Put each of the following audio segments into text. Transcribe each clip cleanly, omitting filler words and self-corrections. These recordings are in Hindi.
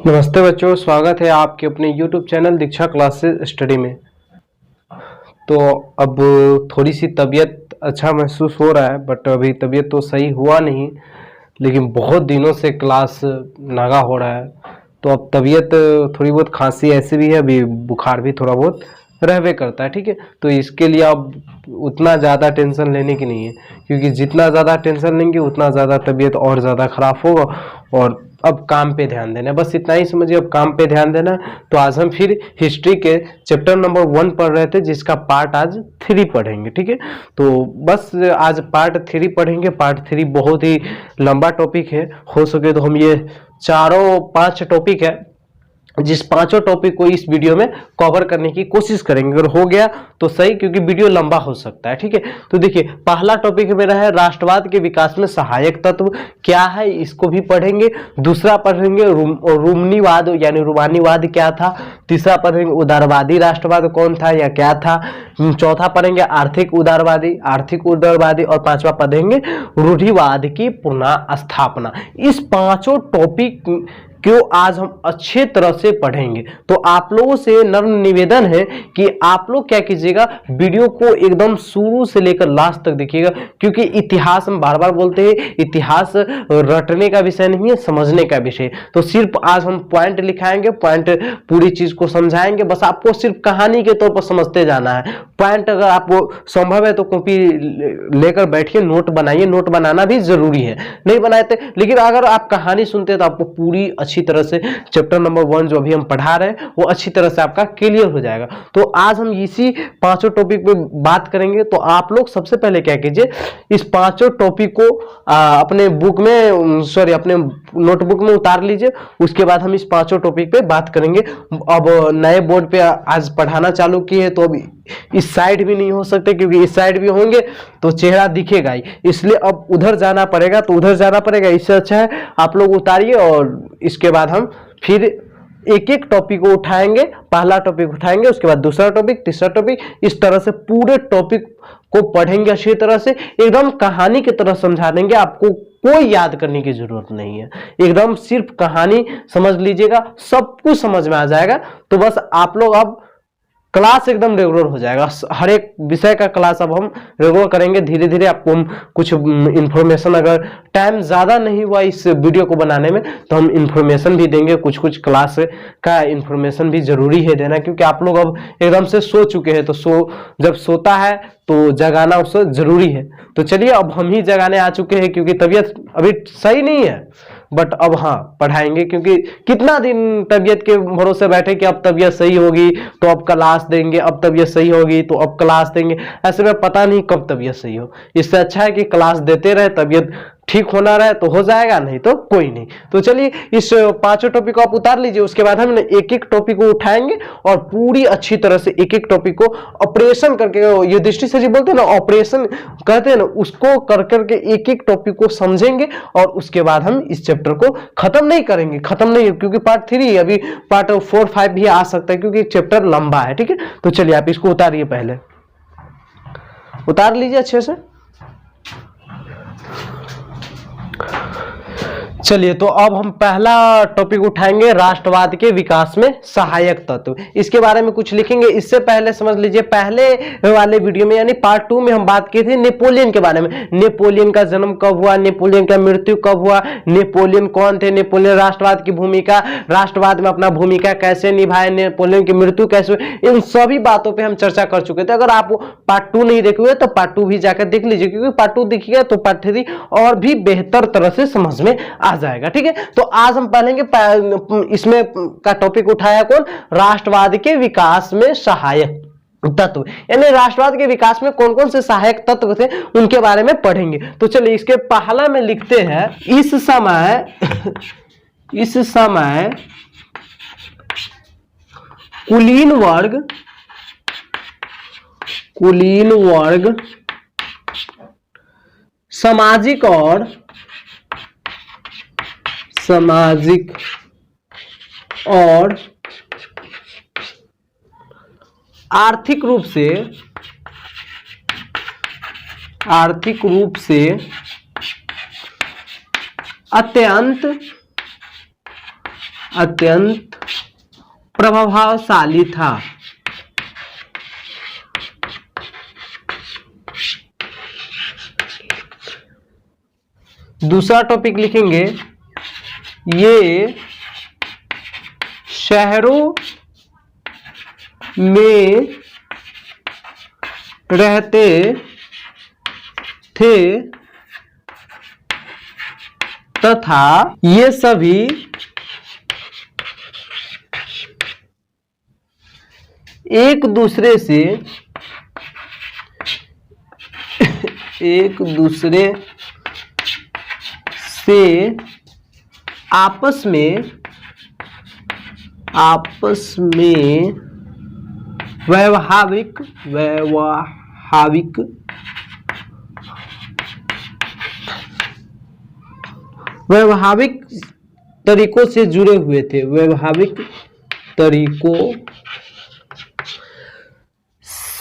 नमस्ते बच्चों, स्वागत है आपके अपने YouTube चैनल दीक्षा क्लासेस स्टडी में। तो अब थोड़ी सी तबीयत अच्छा महसूस हो रहा है, बट अभी तबीयत तो सही हुआ नहीं, लेकिन बहुत दिनों से क्लास नागा हो रहा है। तो अब तबीयत थोड़ी बहुत, खांसी ऐसी भी है, अभी बुखार भी थोड़ा बहुत रहवे करता है। ठीक है, तो इसके लिए अब उतना ज़्यादा टेंशन लेने की नहीं है, क्योंकि जितना ज़्यादा टेंशन लेंगे उतना ज़्यादा तबीयत और ज़्यादा खराब होगा। और अब काम पे ध्यान देना है, बस इतना ही समझिए, अब काम पे ध्यान देना है। तो आज हम फिर हिस्ट्री के चैप्टर नंबर 1 पढ़ रहे थे, जिसका पार्ट आज 3 पढ़ेंगे। ठीक है, तो बस आज पार्ट 3 पढ़ेंगे। पार्ट 3 बहुत ही लंबा टॉपिक है, हो सके तो हम ये 5 टॉपिक है, जिस 5 टॉपिक को इस वीडियो में कवर करने की कोशिश करेंगे। अगर हो गया तो सही, क्योंकि वीडियो लंबा हो सकता है। ठीक है, तो देखिए, पहला टॉपिक मेरा है राष्ट्रवाद के विकास में सहायक तत्व क्या है, इसको भी पढ़ेंगे। दूसरा पढ़ेंगे रूमनीवाद यानी रूमानीवाद क्या था। तीसरा पढ़ेंगे उदारवादी राष्ट्रवाद कौन था या क्या था। चौथा पढ़ेंगे आर्थिक उदारवादी और पांचवा पढ़ेंगे रूढ़िवाद की पुनः स्थापना। इस 5 टॉपिक क्यों आज हम अच्छे तरह से पढ़ेंगे। तो आप लोगों से नम्र निवेदन है कि आप लोग क्या कीजिएगा, वीडियो को एकदम शुरू से लेकर लास्ट तक देखिएगा, क्योंकि इतिहास, हम बार बार बोलते हैं, इतिहास रटने का विषय नहीं है, समझने का विषय। तो सिर्फ आज हम पॉइंट लिखाएंगे, पॉइंट पूरी चीज को समझाएंगे, बस आपको सिर्फ कहानी के तौर पर समझते जाना है। पॉइंट अगर आपको संभव है तो कॉपी लेकर बैठिए, नोट बनाइए, नोट बनाना भी जरूरी है, नहीं बनाए थे, लेकिन अगर आप कहानी सुनते हैं तो आपको पूरी अच्छी तरह से चैप्टर नंबर 1 जो अभी हम पढ़ा रहे हैं वो अच्छी तरह से आपका क्लियर हो जाएगा। तो आज हम इसी 5 टॉपिक पे बात करेंगे। तो आप लोग सबसे पहले क्या कीजिए, इस 5 टॉपिक को अपने बुक में, सॉरी अपने नोटबुक में उतार लीजिए। उसके बाद हम इस 5 टॉपिक पे बात करेंगे। अब नए बोर्ड पे आज पढ़ाना चालू किए, तो अभी इस साइड भी नहीं हो सकते, क्योंकि इस साइड भी होंगे तो चेहरा दिखेगा ही, इसलिए अब उधर जाना पड़ेगा। तो उधर जाना पड़ेगा, इससे अच्छा है आप लोग उतारिए, और इसके बाद हम फिर एक एक टॉपिक को उठाएंगे। पहला टॉपिक उठाएंगे, उसके बाद दूसरा टॉपिक, तीसरा टॉपिक, इस तरह से पूरे टॉपिक को पढ़ेंगे अच्छी तरह से, एकदम कहानी की तरह समझा देंगे। आपको कोई याद करने की जरूरत नहीं है, एकदम सिर्फ कहानी समझ लीजिएगा, सब कुछ समझ में आ जाएगा। तो बस आप लोग अब क्लास एकदम रेगुलर हो जाएगा, हर एक विषय का क्लास अब हम रेगुलर करेंगे। धीरे धीरे आपको हम कुछ इंफॉर्मेशन, अगर टाइम ज़्यादा नहीं हुआ इस वीडियो को बनाने में तो हम इंफॉर्मेशन भी देंगे। कुछ क्लास का इंफॉर्मेशन भी जरूरी है देना, क्योंकि आप लोग अब एकदम से सो चुके हैं। तो जब सोता है तो जगाना उससे जरूरी है। तो चलिए, अब हम ही जगाने आ चुके हैं, क्योंकि तबीयत अभी सही नहीं है, बट अब हाँ पढ़ाएंगे, क्योंकि कितना दिन तबीयत के भरोसे बैठे कि अब तबीयत सही होगी तो अब क्लास देंगे, अब तबीयत सही होगी तो अब क्लास देंगे। ऐसे में पता नहीं कब तबीयत सही हो। इससे अच्छा है कि क्लास देते रहे, तबीयत ठीक होना रहे तो हो जाएगा, नहीं तो कोई नहीं। तो चलिए, इस 5 टॉपिक को आप उतार लीजिए। उसके बाद हम एक एक टॉपिक को उठाएंगे और पूरी अच्छी तरह से एक एक टॉपिक को ऑपरेशन करके, युधिष्ठिर सर जी बोलते हैं ना, ऑपरेशन कहते हैं ना, उसको कर करके एक एक टॉपिक को समझेंगे। और उसके बाद हम इस चैप्टर को खत्म नहीं करेंगे, खत्म नहीं, क्योंकि पार्ट 3 अभी पार्ट 4, 5 भी आ सकता है, क्योंकि चैप्टर लंबा है। ठीक है, तो चलिए आप इसको उतारिए, पहले उतार लीजिए अच्छे से। चलिए, तो अब हम पहला टॉपिक उठाएंगे, राष्ट्रवाद के विकास में सहायक तत्व। इसके बारे में कुछ लिखेंगे। इससे पहले समझ लीजिए, पहले वाले वीडियो में यानी पार्ट 2 में हम बात की थी नेपोलियन के बारे में। नेपोलियन का जन्म कब हुआ, नेपोलियन का मृत्यु कब हुआ, नेपोलियन कौन थे, नेपोलियन राष्ट्रवाद की भूमिका, राष्ट्रवाद में अपना भूमिका कैसे निभाए, नेपोलियन की मृत्यु कैसे हुई, इन सभी बातों पर हम चर्चा कर चुके थे। अगर आप पार्ट 2 नहीं देखे हुए तो पार्ट 2 भी जाकर देख लीजिए, क्योंकि पार्ट 2 देखिएगा तो पार्ट 3 और भी बेहतर तरह से समझ में आ जाएगा। ठीक है, तो आज हम पढ़ेंगे, इसमें का टॉपिक उठाया कौन, राष्ट्रवाद के विकास में सहायक तत्व, यानी राष्ट्रवाद के विकास में कौन कौन से सहायक तत्व थे उनके बारे में पढ़ेंगे। तो चलिए, इसके पहला में लिखते हैं, इस समय कुलीन वर्ग सामाजिक और आर्थिक रूप से अत्यंत अत्यंत प्रभावशाली था। दूसरा टॉपिक लिखेंगे, ये शहरों में रहते थे तथा ये सभी एक दूसरे से आपस में वैवाहिक तरीकों से जुड़े हुए थे। वैवाहिक तरीकों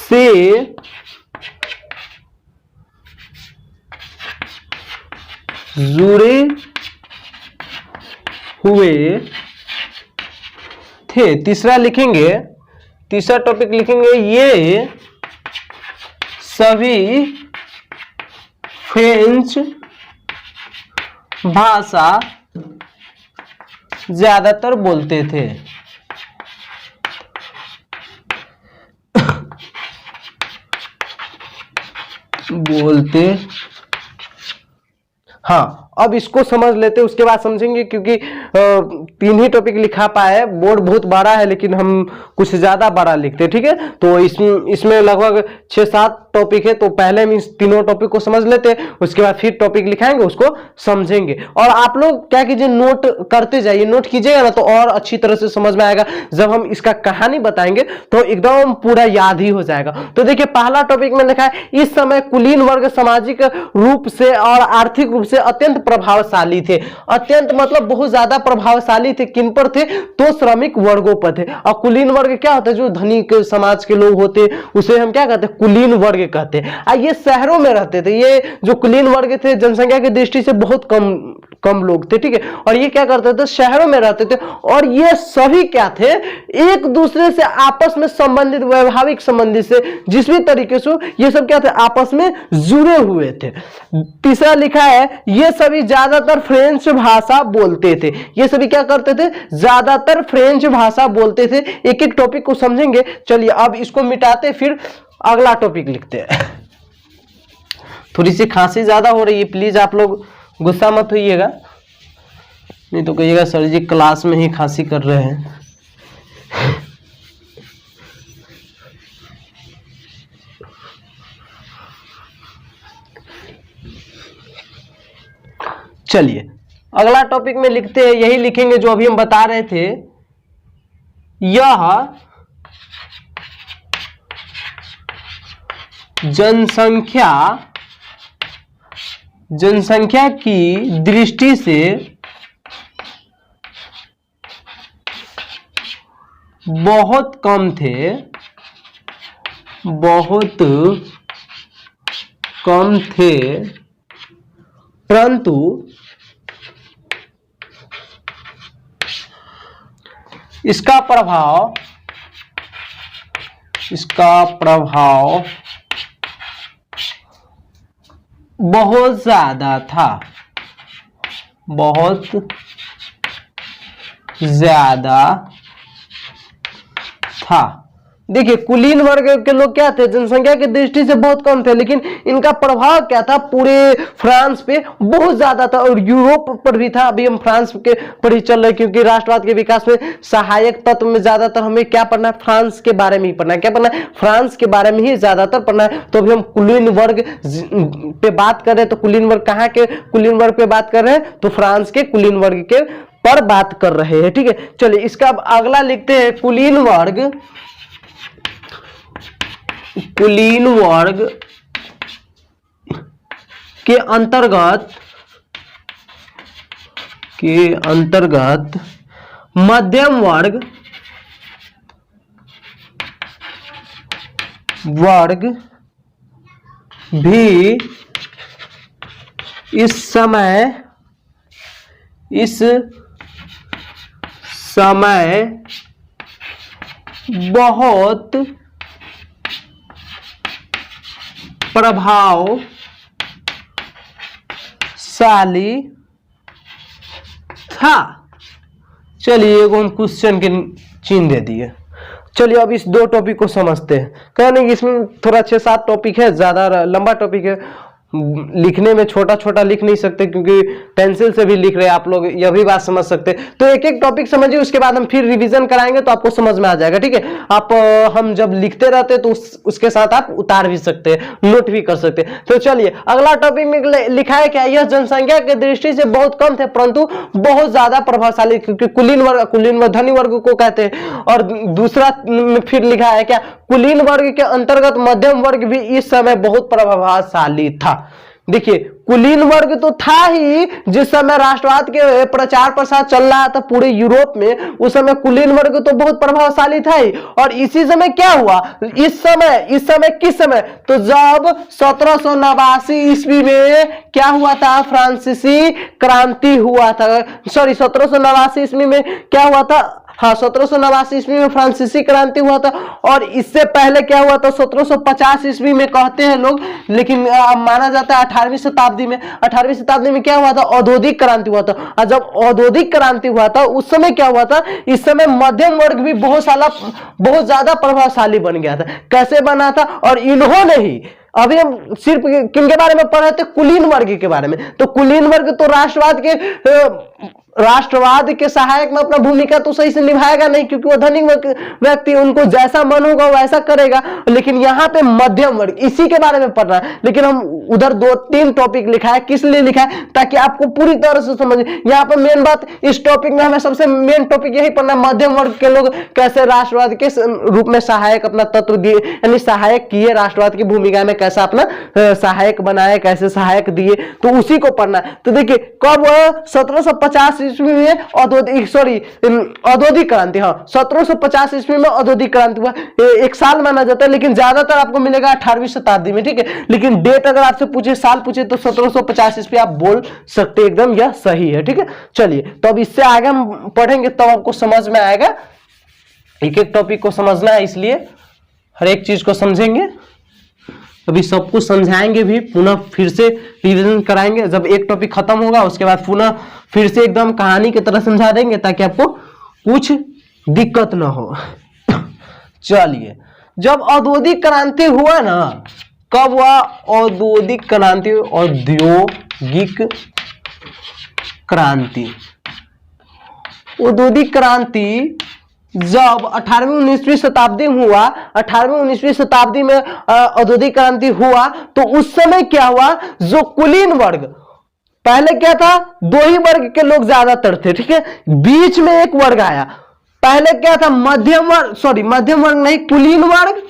से जुड़े हुए थे। तीसरा लिखेंगे, तीसरा टॉपिक लिखेंगे, ये सभी फ्रेंच भाषा ज्यादातर बोलते थे। हाँ, अब इसको समझ लेते, उसके बाद समझेंगे, क्योंकि तीन ही टॉपिक लिखा पाए। बोर्ड बहुत बड़ा है लेकिन हम कुछ ज्यादा बड़ा लिखते हैं, ठीक है। तो इसमें लगभग 6-7 टॉपिक है, तो पहले हम इस तीनों टॉपिक को समझ लेते हैं, उसके बाद फिर टॉपिक लिखाएंगे, उसको समझेंगे। और आप लोग क्या कीजिए, नोट करते जाइए, नोट कीजिएगा ना तो और अच्छी तरह से समझ में आएगा। जब हम इसका कहानी बताएंगे तो एकदम पूरा याद ही हो जाएगा। तो देखिए, पहला टॉपिक में लिखा है, इस समय कुलीन वर्ग सामाजिक रूप से और आर्थिक रूप से अत्यंत प्रभावशाली थे। अत्यंत मतलब बहुत ज्यादा प्रभावशाली थे। किन पर थे? तो श्रमिक वर्गों पर थे। और कुलीन वर्ग क्या होता है? जो धनिक समाज के लोग होते, उसे हम क्या कहते हैं? कुलीन वर्ग कहते हैं। ये शहरों में रहते थे। ये जो कुलीन वर्ग थे, जनसंख्या की दृष्टि से बहुत कम लोग थे, ठीक है। और ये क्या करते थे? शहरों में रहते थे। और ये सभी क्या थे? एक दूसरे से आपस में संबंधित, वैवाहिक संबंधित से जिस भी तरीके से ये सब क्या थे? आपस में जुड़े हुए थे। तीसरा लिखा है, ये सभी ज्यादातर फ्रेंच भाषा बोलते थे। ये सभी क्या करते थे? ज्यादातर फ्रेंच भाषा बोलते थे। एक एक टॉपिक को समझेंगे। चलिए अब इसको मिटाते, फिर अगला टॉपिक लिखते हैं। थोड़ी सी खांसी ज्यादा हो रही है, प्लीज आप लोग गुस्सा मत होइएगा, नहीं तो कहिएगा सर जी क्लास में ही खांसी कर रहे हैं। चलिए अगला टॉपिक में लिखते हैं, यही लिखेंगे जो अभी हम बता रहे थे। यह जनसंख्या की दृष्टि से बहुत कम थे, परंतु इसका प्रभाव बहुत ज्यादा था, बहुत ज्यादा था। देखिए, कुलीन वर्ग के लोग क्या थे? जनसंख्या की दृष्टि से बहुत कम थे, लेकिन इनका प्रभाव क्या था? पूरे फ्रांस पे बहुत ज्यादा था और यूरोप पर भी था। अभी हम फ्रांस के पर ही चल रहे, क्योंकि राष्ट्रवाद के विकास में सहायक तत्व में ज्यादातर हमें क्या पढ़ना है? फ्रांस के बारे में ही पढ़ना है। क्या पढ़ना है? फ्रांस के बारे में ही ज्यादातर पढ़ना है। तो अभी हम कुलीन वर्ग पे बात कर रहे हैं, तो कुलीन वर्ग कहाँ के कुलीन वर्ग पे बात कर रहे हैं? तो फ्रांस के कुलीन वर्ग के पर बात कर रहे हैं, ठीक है। चलिए इसका अब अगला लिखते हैं, कुलीन वर्ग के अंतर्गत मध्यम वर्ग भी इस समय बहुत प्रभावशाली था। चलिए एगो हम क्वेश्चन के चिन्ह दे दिए। चलिए अब इस दो टॉपिक को समझते हैं। कहने कि इसमें थोड़ा 6-7 टॉपिक है, ज्यादा लंबा टॉपिक है, लिखने में छोटा छोटा लिख नहीं सकते क्योंकि पेंसिल से भी लिख रहे हैं आप लोग, यह भी बात समझ सकते हैं। तो एक एक टॉपिक समझिए, उसके बाद हम फिर रिवीजन कराएंगे तो आपको समझ में आ जाएगा, ठीक है। आप हम जब लिखते रहते हैं तो उसके साथ आप उतार भी सकते हैं, नोट भी कर सकते हैं। तो चलिए अगला टॉपिक में लिखा है क्या, यह जनसंख्या की दृष्टि से बहुत कम थे परंतु बहुत ज्यादा प्रभावशाली, क्योंकि कुलीन वर्ग धनी वर्ग को कहते हैं। और दूसरा में फिर लिखा है क्या, कुलीन वर्ग के अंतर्गत मध्यम वर्ग भी इस समय बहुत प्रभावशाली था। देखिए कुलीन वर्ग तो था ही, जिस समय राष्ट्रवाद के प्रचार प्रसार चल रहा था पूरे यूरोप में, उस समय कुलीन वर्ग तो बहुत प्रभावशाली था ही। और इसी समय क्या हुआ, इस समय किस समय, तो जब 1789 ईस्वी में क्या हुआ था, फ्रांसीसी क्रांति हुआ था। सॉरी 1789 ईस्वी में क्या हुआ था, हाँ 1789 ईस्वी में फ्रांसीसी क्रांति हुआ था। और इससे पहले क्या हुआ था, 1750 ईस्वी में कहते हैं लोग, लेकिन माना जाता है 18वीं शताब्दी में। 18वीं शताब्दी में क्या हुआ था, औद्योगिक क्रांति हुआ था। और जब औद्योगिक क्रांति हुआ था उस समय क्या हुआ था, इस समय मध्यम वर्ग भी बहुत ज्यादा प्रभावशाली बन गया था। कैसे बना था, और इन्होंने ही, अभी हम सिर्फ किनके बारे में पढ़ रहे थे, कुलीन वर्ग के बारे में। तो कुलीन वर्ग तो राष्ट्रवाद के सहायक में अपना भूमिका तो सही से निभाएगा नहीं, क्योंकि वो धनी व्यक्ति, उनको जैसा मन होगा वैसा करेगा। लेकिन यहाँ पे मध्यम वर्ग, इसी के बारे में पढ़ना है। लेकिन हम उधर 2-3 टॉपिक लिखा है, किस लिए लिखा है, ताकि आपको पूरी तरह से समझ। यहाँ पर मेन बात, इस टॉपिक में हमें सबसे मेन टॉपिक यही पढ़ना है, मध्यम वर्ग के लोग कैसे राष्ट्रवाद के रूप में सहायक अपना तत्व दिए, यानी सहायक किए, राष्ट्रवाद की भूमिका में कैसा अपना सहायक बनाए, कैसे सहायक दिए, तो उसी को पढ़ना है। तो देखिए कब 1750 ईस्वी में औद्योगिक क्रांति, हाँ 1750 ईस्वी में औद्योगिक क्रांति हुआ। एक साल माना जाता है, लेकिन ज्यादातर आपको मिलेगा 18वीं शताब्दी में, ठीक है। लेकिन डेट अगर आपसे पूछे, साल पूछे, तो 1750 ईस्वी आप बोल सकते, एकदम यह सही है, ठीक है। चलिए तो अब इससे आगे हम पढ़ेंगे तब आपको समझ में आएगा। एक एक टॉपिक को समझना है, इसलिए हर एक चीज को समझेंगे। अभी सब कुछ समझाएंगे भी, पुनः फिर से रिवीजन कराएंगे। जब एक टॉपिक खत्म होगा उसके बाद पुनः फिर से एकदम कहानी की तरह समझा देंगे, ताकि आपको कुछ दिक्कत ना हो। चलिए जब औद्योगिक क्रांति हुआ ना, कब हुआ औद्योगिक क्रांति, औद्योगिक क्रांति जब 18वीं-19वीं शताब्दी में हुआ, 18वीं-19वीं शताब्दी में औद्योगिक क्रांति हुआ, तो उस समय क्या हुआ, जो कुलीन वर्ग, पहले क्या था, दो ही वर्ग के लोग ज्यादातर थे, ठीक है। बीच में एक वर्ग आया, पहले क्या था, मध्यम वर्ग नहीं, कुलीन वर्ग।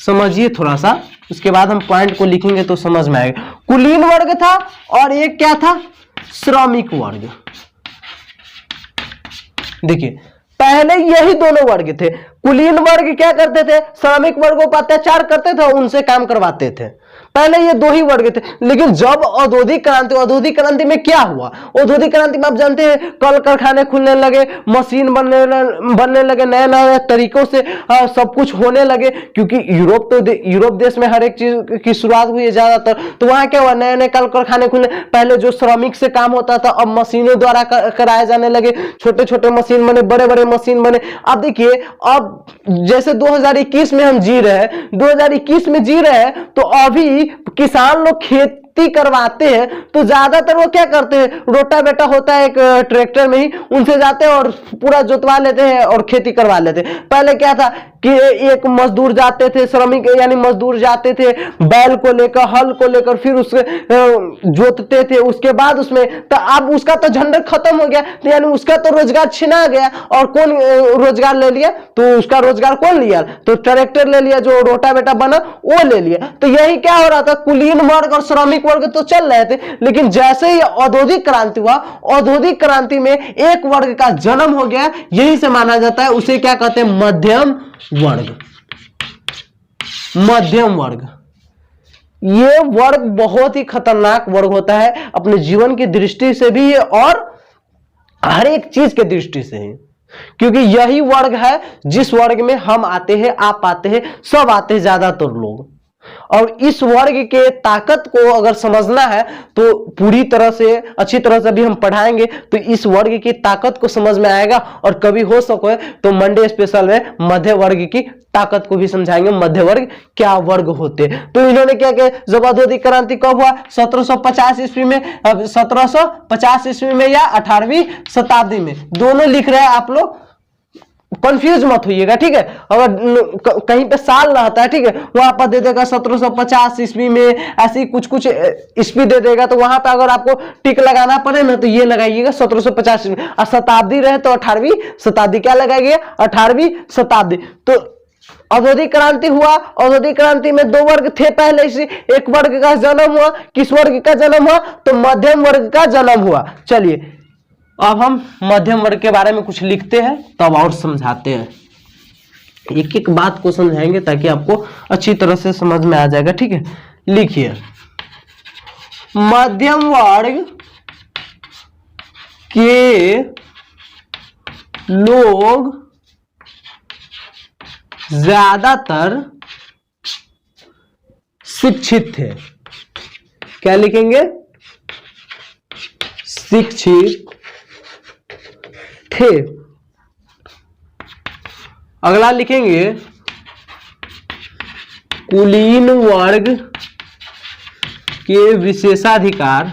समझिए थोड़ा सा, उसके बाद हम पॉइंट को लिखेंगे तो समझ में आएगा। कुलीन वर्ग था और एक क्या था, श्रमिक वर्ग। देखिए पहले यही दोनों वर्ग थे। कुलीन वर्ग क्या करते थे, श्रमिक वर्गों पर अत्याचार करते थे, उनसे काम करवाते थे। पहले ये दो ही वर्ग थे। लेकिन जब औद्योगिक क्रांति में क्या हुआ, औद्योगिक क्रांति में आप जानते हैं कल कारखाने खुलने लगे, मशीन बनने लगे, नए नए तरीकों से सब कुछ होने लगे। क्योंकि यूरोप देश में हर एक चीज की शुरुआत हुई है ज्यादातर। तो वहां क्या हुआ, नए नए कल कारखाने खुले। पहले जो श्रमिक से काम होता था अब मशीनों द्वारा कराए जाने लगे। छोटे छोटे मशीन बने, बड़े बड़े मशीन बने। अब देखिए, अब जैसे 2021 में हम जी रहे हैं, 2021 में जी रहे हैं, तो अभी किसान लोग खेती करवाते हैं तो ज्यादातर वो क्या करते हैं, रोटावेटर होता है एक ट्रैक्टर में ही, उनसे जाते हैं और पूरा जोतवा लेते हैं और खेती करवा लेते हैं। पहले क्या था कि एक मजदूर जाते थे, श्रमिक यानी मजदूर जाते थे, बैल को लेकर, हल को लेकर, फिर उससे जोतते थे। उसके बाद उसमें तो अब उसका तो झंझट खत्म हो गया, तो यानी उसका तो रोजगार छिना गया। और कौन रोजगार ले लिया, तो उसका रोजगार कौन लिया, तो ट्रैक्टर ले लिया, जो रोटावेटर बना वो ले लिया। तो यही क्या हो रहा था, कुलीन वर्ग और श्रमिक वर्ग तो चल रहे थे। लेकिन जैसे ही औद्योगिक क्रांति हुआ, औद्योगिक क्रांति में एक वर्ग का जन्म हो गया, यही से माना जाता है, उसे क्या कहते हैं, मध्यम वर्ग। मध्यम वर्ग, ये वर्ग बहुत ही खतरनाक वर्ग होता है अपने जीवन की दृष्टि से भी और हर एक चीज के दृष्टि से ही, क्योंकि यही वर्ग है जिस वर्ग में हम आते हैं, आप आते हैं, सब आते हैं ज्यादातर लोग। और इस वर्ग के ताकत को अगर समझना है तो पूरी तरह से अच्छी तरह से भी हम पढ़ाएंगे तो इस वर्ग की ताकत को समझ में आएगा। और कभी हो सके तो मंडे स्पेशल में मध्य वर्ग की ताकत को भी समझाएंगे, मध्य वर्ग क्या वर्ग होते। तो इन्होंने क्या किया, जब औद्योगिक क्रांति कब हुआ, 1750 ईस्वी में, 1750 ईस्वी में या 18वीं शताब्दी में, दोनों लिख रहे हैं आप लोग, कंफ्यूज मत होइएगा, ठीक है। अगर कहीं पे साल रहता है, ठीक है, वहां पर दे देगा 1750 ईस्वी में, ऐसी कुछ कुछ ईस्वी दे देगा, तो वहां पे अगर आपको टिक लगाना पड़े ना तो ये लगाइएगा 1750 ईस्वी। और शताब्दी रहे तो 18वीं शताब्दी, क्या लगाइएगा, 18वीं शताब्दी। तो औद्योगिक क्रांति हुआ, औद्योगिक क्रांति में दो वर्ग थे पहले से, एक वर्ग का जन्म हुआ, किस वर्ग का जन्म हुआ, तो मध्यम वर्ग का जन्म हुआ। चलिए अब हम मध्यम वर्ग के बारे में कुछ लिखते हैं तब और समझाते हैं, एक एक बात को समझाएंगे ताकि आपको अच्छी तरह से समझ में आ जाएगा, ठीक है। लिखिए, मध्यम वर्ग के लोग ज्यादातर शिक्षित थे। क्या लिखेंगे, शिक्षित थे। अगला लिखेंगे, कुलीन वर्ग के विशेषाधिकार,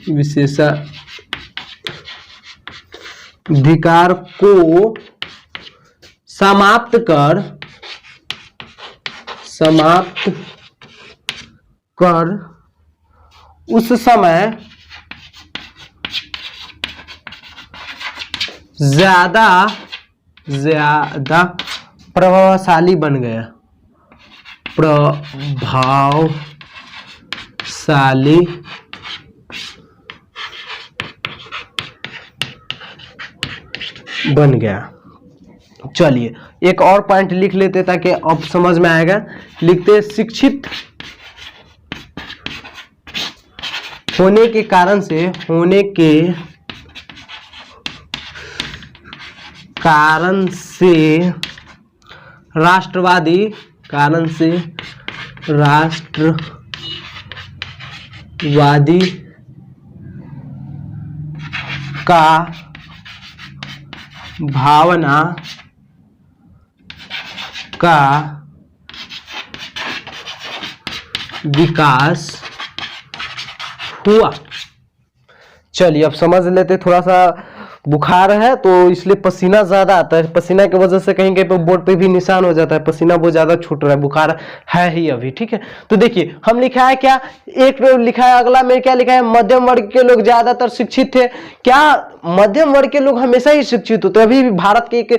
विशेषाधिकार को समाप्त कर उस समय ज्यादा प्रभावशाली बन गया, प्रभावशाली बन गया। चलिए एक और पॉइंट लिख लेते ताकि अब समझ में आएगा। लिखते, शिक्षित होने के कारण से राष्ट्रवादी का भावना का विकास हुआ। चलिए अब समझ लेते, थोड़ा सा बुखार है तो इसलिए पसीना ज्यादा आता है, पसीना की वजह से कहीं कहीं पे बोर्ड पे भी निशान हो जाता है, पसीना बहुत ज्यादा छूट रहा है, बुखार है ही अभी, ठीक है। तो देखिए हम लिखा है क्या, एक लिखा है, अगला में क्या लिखा है, मध्यम वर्ग के लोग ज्यादातर शिक्षित थे। क्या मध्यम वर्ग के लोग हमेशा ही शिक्षित होते हैं? अभी भी भारत के एक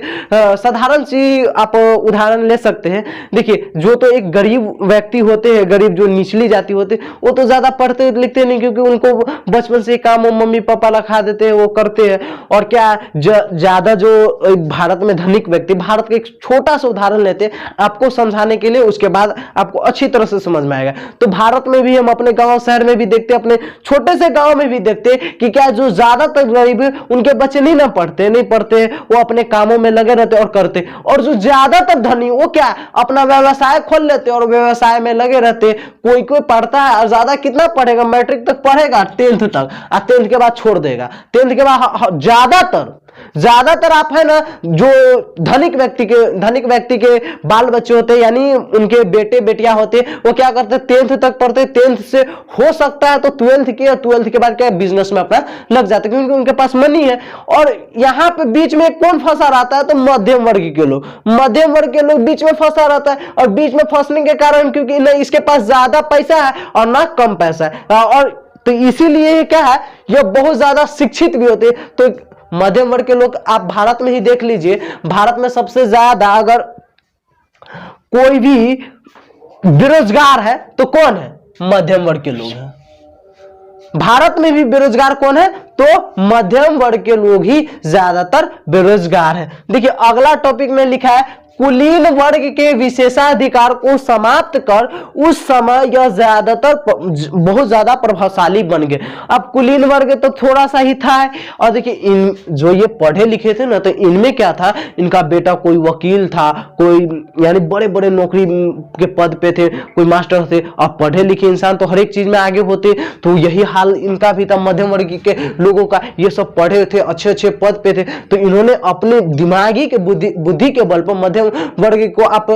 साधारण सी आप उदाहरण ले सकते हैं। देखिए जो तो एक गरीब व्यक्ति होते हैं, गरीब जो निचली जाति होते, वो तो ज्यादा पढ़ते लिखते नहीं, क्योंकि उनको बचपन से काम मम्मी पापा लखा देते हैं, वो करते हैं। और क्या ज्यादा जो भारत में धनिक व्यक्ति, भारत का एक छोटा सा उदाहरण लेते हैं आपको समझाने के लिए, उसके बाद आपको अच्छी तरह से समझ में आएगा। तो भारत में भी हम अपने गांव शहर में भी देखते हैं, अपने छोटे से गांव में भी देखते हैं कि क्या जो ज्यादातर गरीब है उनके बच्चे नहीं पढ़ते, वो अपने कामों में लगे रहते और करते। और जो ज्यादातर धनी वो क्या अपना व्यवसाय खोल लेते और व्यवसाय में लगे रहते। कोई पढ़ता है और ज्यादा कितना पढ़ेगा, मैट्रिक तक पढ़ेगा, 10th तक, और 10th के बाद छोड़ देगा। 10th के बाद ज्यादातर आप है ना, जो धनिक व्यक्ति के बाल बच्चे होते हैं, यानी उनके बेटे बेटियां होते हैं, वो क्या करते हैं, 10th तक पढ़ते हैं, 10th से हो सकता है तो 12th किया, 12th के बाद क्या बिजनेस में अपना लग जाते हैं, क्योंकि उनके पास मनी है। और यहाँ पे बीच में कौन फंसा रहता है, तो मध्यम वर्ग के लोग बीच में फंसा रहता है। और बीच में फंसने के कारण, क्योंकि न इसके पास ज्यादा पैसा है और ना कम पैसा है, और तो इसीलिए क्या है, ये बहुत ज्यादा शिक्षित भी होते हैं। तो मध्यम वर्ग के लोग आप भारत में ही देख लीजिए, भारत में सबसे ज्यादा अगर कोई भी बेरोजगार है तो कौन है, मध्यम वर्ग के लोग हैं। भारत में भी बेरोजगार कौन है, तो मध्यम वर्ग के लोग ही ज्यादातर बेरोजगार है। देखिए अगला टॉपिक में लिखा है कुलीन वर्ग के विशेषाधिकार को समाप्त कर उस समय यह ज्यादातर बहुत ज्यादा प्रभावशाली बन गए। अब कुलीन वर्ग तो थोड़ा सा ही था, और देखिए इन जो ये पढ़े लिखे थे ना, तो इनमें क्या था, इनका बेटा कोई वकील था, कोई यानी बड़े बड़े नौकरी के पद पे थे, कोई मास्टर थे। अब पढ़े लिखे इंसान तो हर एक चीज में आगे होते, तो यही हाल इनका भी था, मध्यम वर्ग के लोगों का। ये सब पढ़े थे, अच्छे अच्छे पद पे थे, तो इन्होंने अपने दिमागी के बुद्धि के बल पर मध्यम वर्ग को आप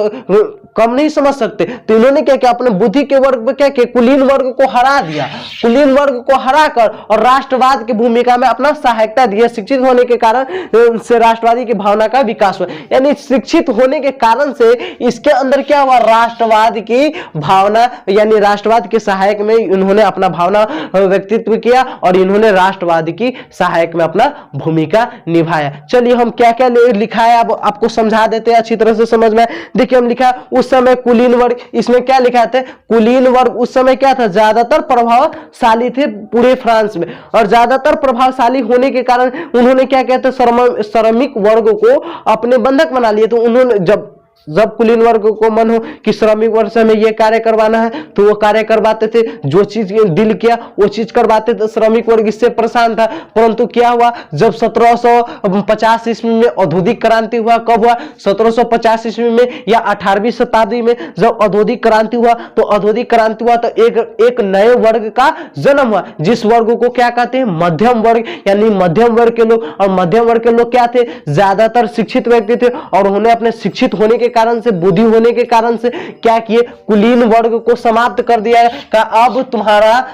कम नहीं समझ सकते, तो इन्होंने क्या किया, अपने बुद्धि के वर्ग पर क्या किया, कुलीन वर्ग को हरा दिया। कुलीन वर्ग को हराकर और राष्ट्रवाद की भूमिका में अपना सहायता दिया। शिक्षित होने के कारण से राष्ट्रवादी की भावना का विकास हुआ, यानी शिक्षित होने के कारण से इसके अंदर क्या हुआ, राष्ट्रवाद की भावना, यानी राष्ट्रवाद के सहायक में इन्होंने अपना भावना व्यक्तित्व किया और इन्होंने राष्ट्रवाद की सहायक में अपना भूमिका निभाया। चलिए हम क्या क्या लिखा है अब आपको समझा देते हैं, अच्छी तरह से समझ में। देखिए हम लिखा उस समय कुलीन वर्ग, इसमें क्या लिखा था, कुलीन वर्ग उस समय क्या था, ज्यादातर प्रभावशाली थे पूरे फ्रांस में, और ज्यादातर प्रभावशाली होने के कारण उन्होंने क्या कहते हैं, श्रमिक वर्ग को अपने बंधक बना लिए। तो उन्होंने जब कुलीन वर्ग को मन हो कि श्रमिक वर्ग से हमें ये कार्य करवाना है, तो वो कार्य करवाते थे, जो चीज दिल किया वो चीज करवाते थे। श्रमिक वर्ग इससे परेशान था, परंतु क्या हुआ, जब 1750 ईस्वी में औद्योगिक क्रांति हुआ, कब हुआ, 1750 ईस्वी में या 18वीं शताब्दी में जब औद्योगिक क्रांति हुआ, तो औद्योगिक क्रांति हुआ तो एक नए वर्ग का जन्म हुआ, जिस वर्ग को क्या कहते हैं, मध्यम वर्ग, यानी मध्यम वर्ग के लोग। और मध्यम वर्ग के लोग क्या थे, ज्यादातर शिक्षित व्यक्ति थे, और उन्होंने अपने शिक्षित होने के कारण से, बुद्धि होने के कारण से क्या किए, कुलीन वर्ग को समाप्त कर दिया। का अब तुम्हारा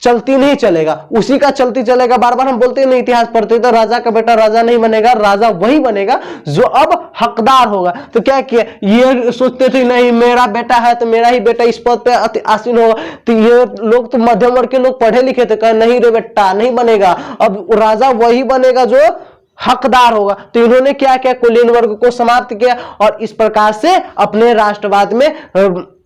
चलती नहीं चलेगा, उसी का चलती चलेगा। बार बार हम बोलते हैं ना, इतिहास पढ़ते तो राजा का बेटा राजा नहीं बनेगा, राजा वही बनेगा जो अब हकदार होगा। तो क्या किया, ये सोचते थे नहीं मेरा बेटा है तो मेरा ही बेटा इस पद पे आसीन होगा। तो ये लोग तो मध्यम वर्ग के लोग पढ़े लिखे थे, कहे नहीं रे बेटा नहीं बनेगा, अब राजा वही बनेगा जो हकदार होगा। तो इन्होंने क्या किया, कुलीन वर्ग को समाप्त किया और इस प्रकार से अपने राष्ट्रवाद में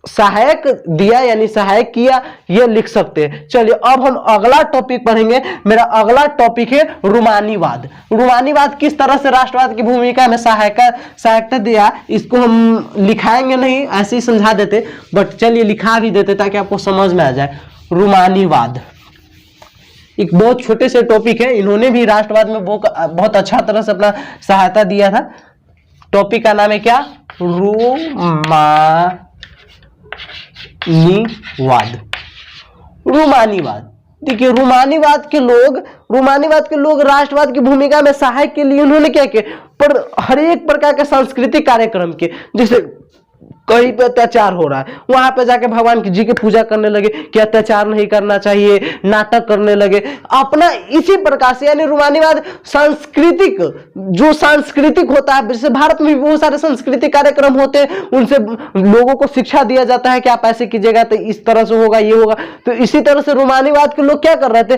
सहायक दिया, यानी सहायक किया, ये लिख सकते हैं। चलिए अब हम अगला टॉपिक पढ़ेंगे। मेरा अगला टॉपिक है रूमानीवाद। रूमानीवाद किस तरह से राष्ट्रवाद की भूमिका में सहायता दिया, इसको हम लिखाएंगे नहीं, ऐसे ही समझा देते, बट चलिए लिखा भी देते ताकि आपको समझ में आ जाए। रूमानीवाद एक बहुत छोटे से टॉपिक है, इन्होंने भी राष्ट्रवाद में बहुत अच्छा तरह से अपना सहायता दिया था। टॉपिक का नाम है क्या, रूमानीवाद। रूमानीवाद देखिए, रूमानीवाद के लोग राष्ट्रवाद की भूमिका में सहायक के लिए उन्होंने क्या किया, पर हर एक प्रकार के सांस्कृतिक कार्यक्रम के, जैसे कहीं पे अत्याचार हो रहा है वहां पे जाके भगवान जी की पूजा करने लगे कि अत्याचार नहीं करना चाहिए, नाटक करने लगे अपना इसी प्रकार से। यानी रूमानीवाद जो सांस्कृतिक होता है, जैसे भारत में भी बहुत सारे सांस्कृतिक कार्यक्रम होते हैं, उनसे लोगों को शिक्षा दिया जाता है कि आप ऐसे कीजिएगा तो इस तरह से होगा, ये होगा। तो इसी तरह से रूमानीवाद के लोग क्या कर रहे थे,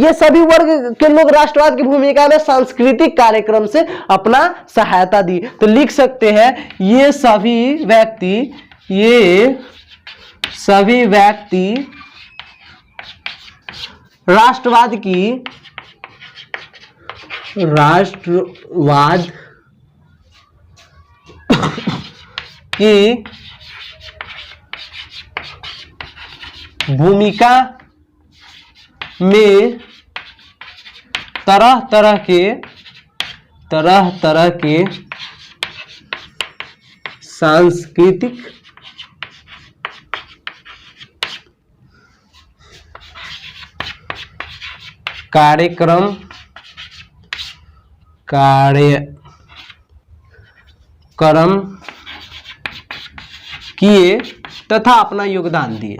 ये सभी वर्ग के लोग राष्ट्रवाद की भूमिका में सांस्कृतिक कार्यक्रम से अपना सहायता दी। तो लिख सकते हैं ये सभी व्यक्ति राष्ट्रवाद की भूमिका में तरह तरह के सांस्कृतिक कार्यक्रम किए तथा अपना योगदान दिए,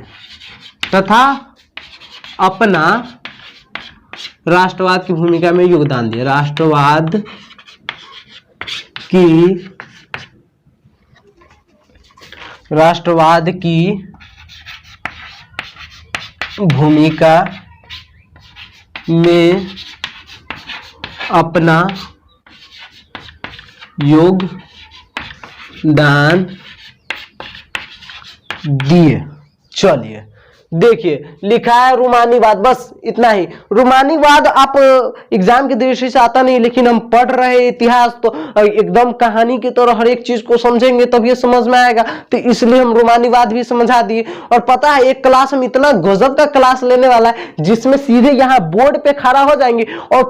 राष्ट्रवाद की भूमिका में योगदान दिए। राष्ट्रवाद की भूमिका में अपना योगदान दिए। चलिए देखिए लिखा है रूमानीवाद, बस इतना ही। रूमानीवाद आप एग्जाम की दृष्टि से आता नहीं, लेकिन हम पढ़ रहे इतिहास तो एकदम कहानी की तरह हर एक चीज को समझेंगे तब ये समझ में आएगा, तो इसलिए हम रूमानीवाद भी समझा दिए। और पता है एक क्लास हम इतना गजब का क्लास लेने वाला है जिसमें सीधे यहाँ बोर्ड पे खड़ा हो जाएंगे और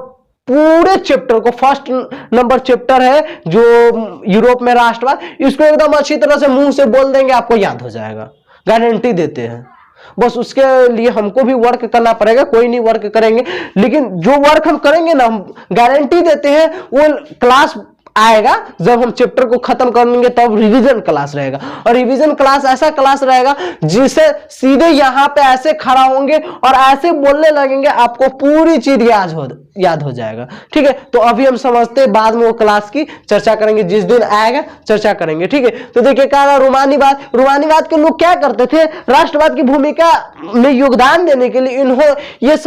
पूरे चैप्टर को, फर्स्ट नंबर चैप्टर है जो यूरोप में राष्ट्रवाद, इसको एकदम अच्छी तरह से मुंह से बोल देंगे, आपको याद हो जाएगा, गारंटी देते हैं। बस उसके लिए हमको भी वर्क करना पड़ेगा, कोई नहीं वर्क करेंगे, लेकिन जो वर्क हम करेंगे ना, हम गारंटी देते हैं वो क्लास आएगा जब हम चैप्टर को खत्म कर लेंगे, तब रिवीजन क्लास रहेगा। और रिवीजन क्लास ऐसा क्लास रहेगा जिसे सीधे यहां पे ऐसे खड़ा होंगे और ऐसे बोलने लगेंगे, आपको पूरी चीज याद हो जाएगा। ठीक है, तो अभी हम समझते हैं, बाद में वो क्लास की चर्चा करेंगे, जिस दिन आएगा चर्चा करेंगे। ठीक है, तो देखिए क्या रूमानीवाद, रूमानीवाद के लोग क्या करते थे, राष्ट्रवाद की भूमिका में योगदान देने के लिए ये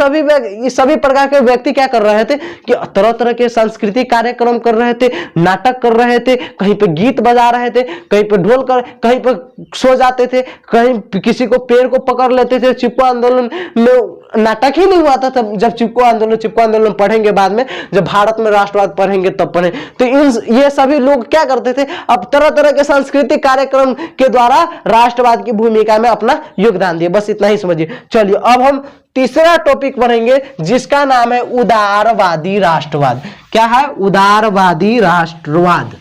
सभी प्रकार के व्यक्ति क्या कर रहे थे कि तरह तरह के सांस्कृतिक कार्यक्रम कर रहे थे, नाटक कर रहे थे, कहीं पे गीत बजा रहे थे, कहीं पे ढोल कर, कहीं पे सो जाते थे, कहीं किसी को पेड़ को पकड़ लेते थे। चिपको आंदोलन में नाटक ही नहीं हुआ था तब, जब चिपको आंदोलन पढ़ेंगे बाद में, जब भारत में राष्ट्रवाद पढ़ेंगे तब पढ़े। तो ये सभी लोग क्या करते थे, अब तरह तरह के सांस्कृतिक कार्यक्रम के द्वारा राष्ट्रवाद की भूमिका में अपना योगदान दिए। बस इतना ही समझिए। चलिए अब हम तीसरा टॉपिक पढ़ेंगे जिसका नाम है उदारवादी राष्ट्रवाद। क्या है? उदारवादी राष्ट्रवाद।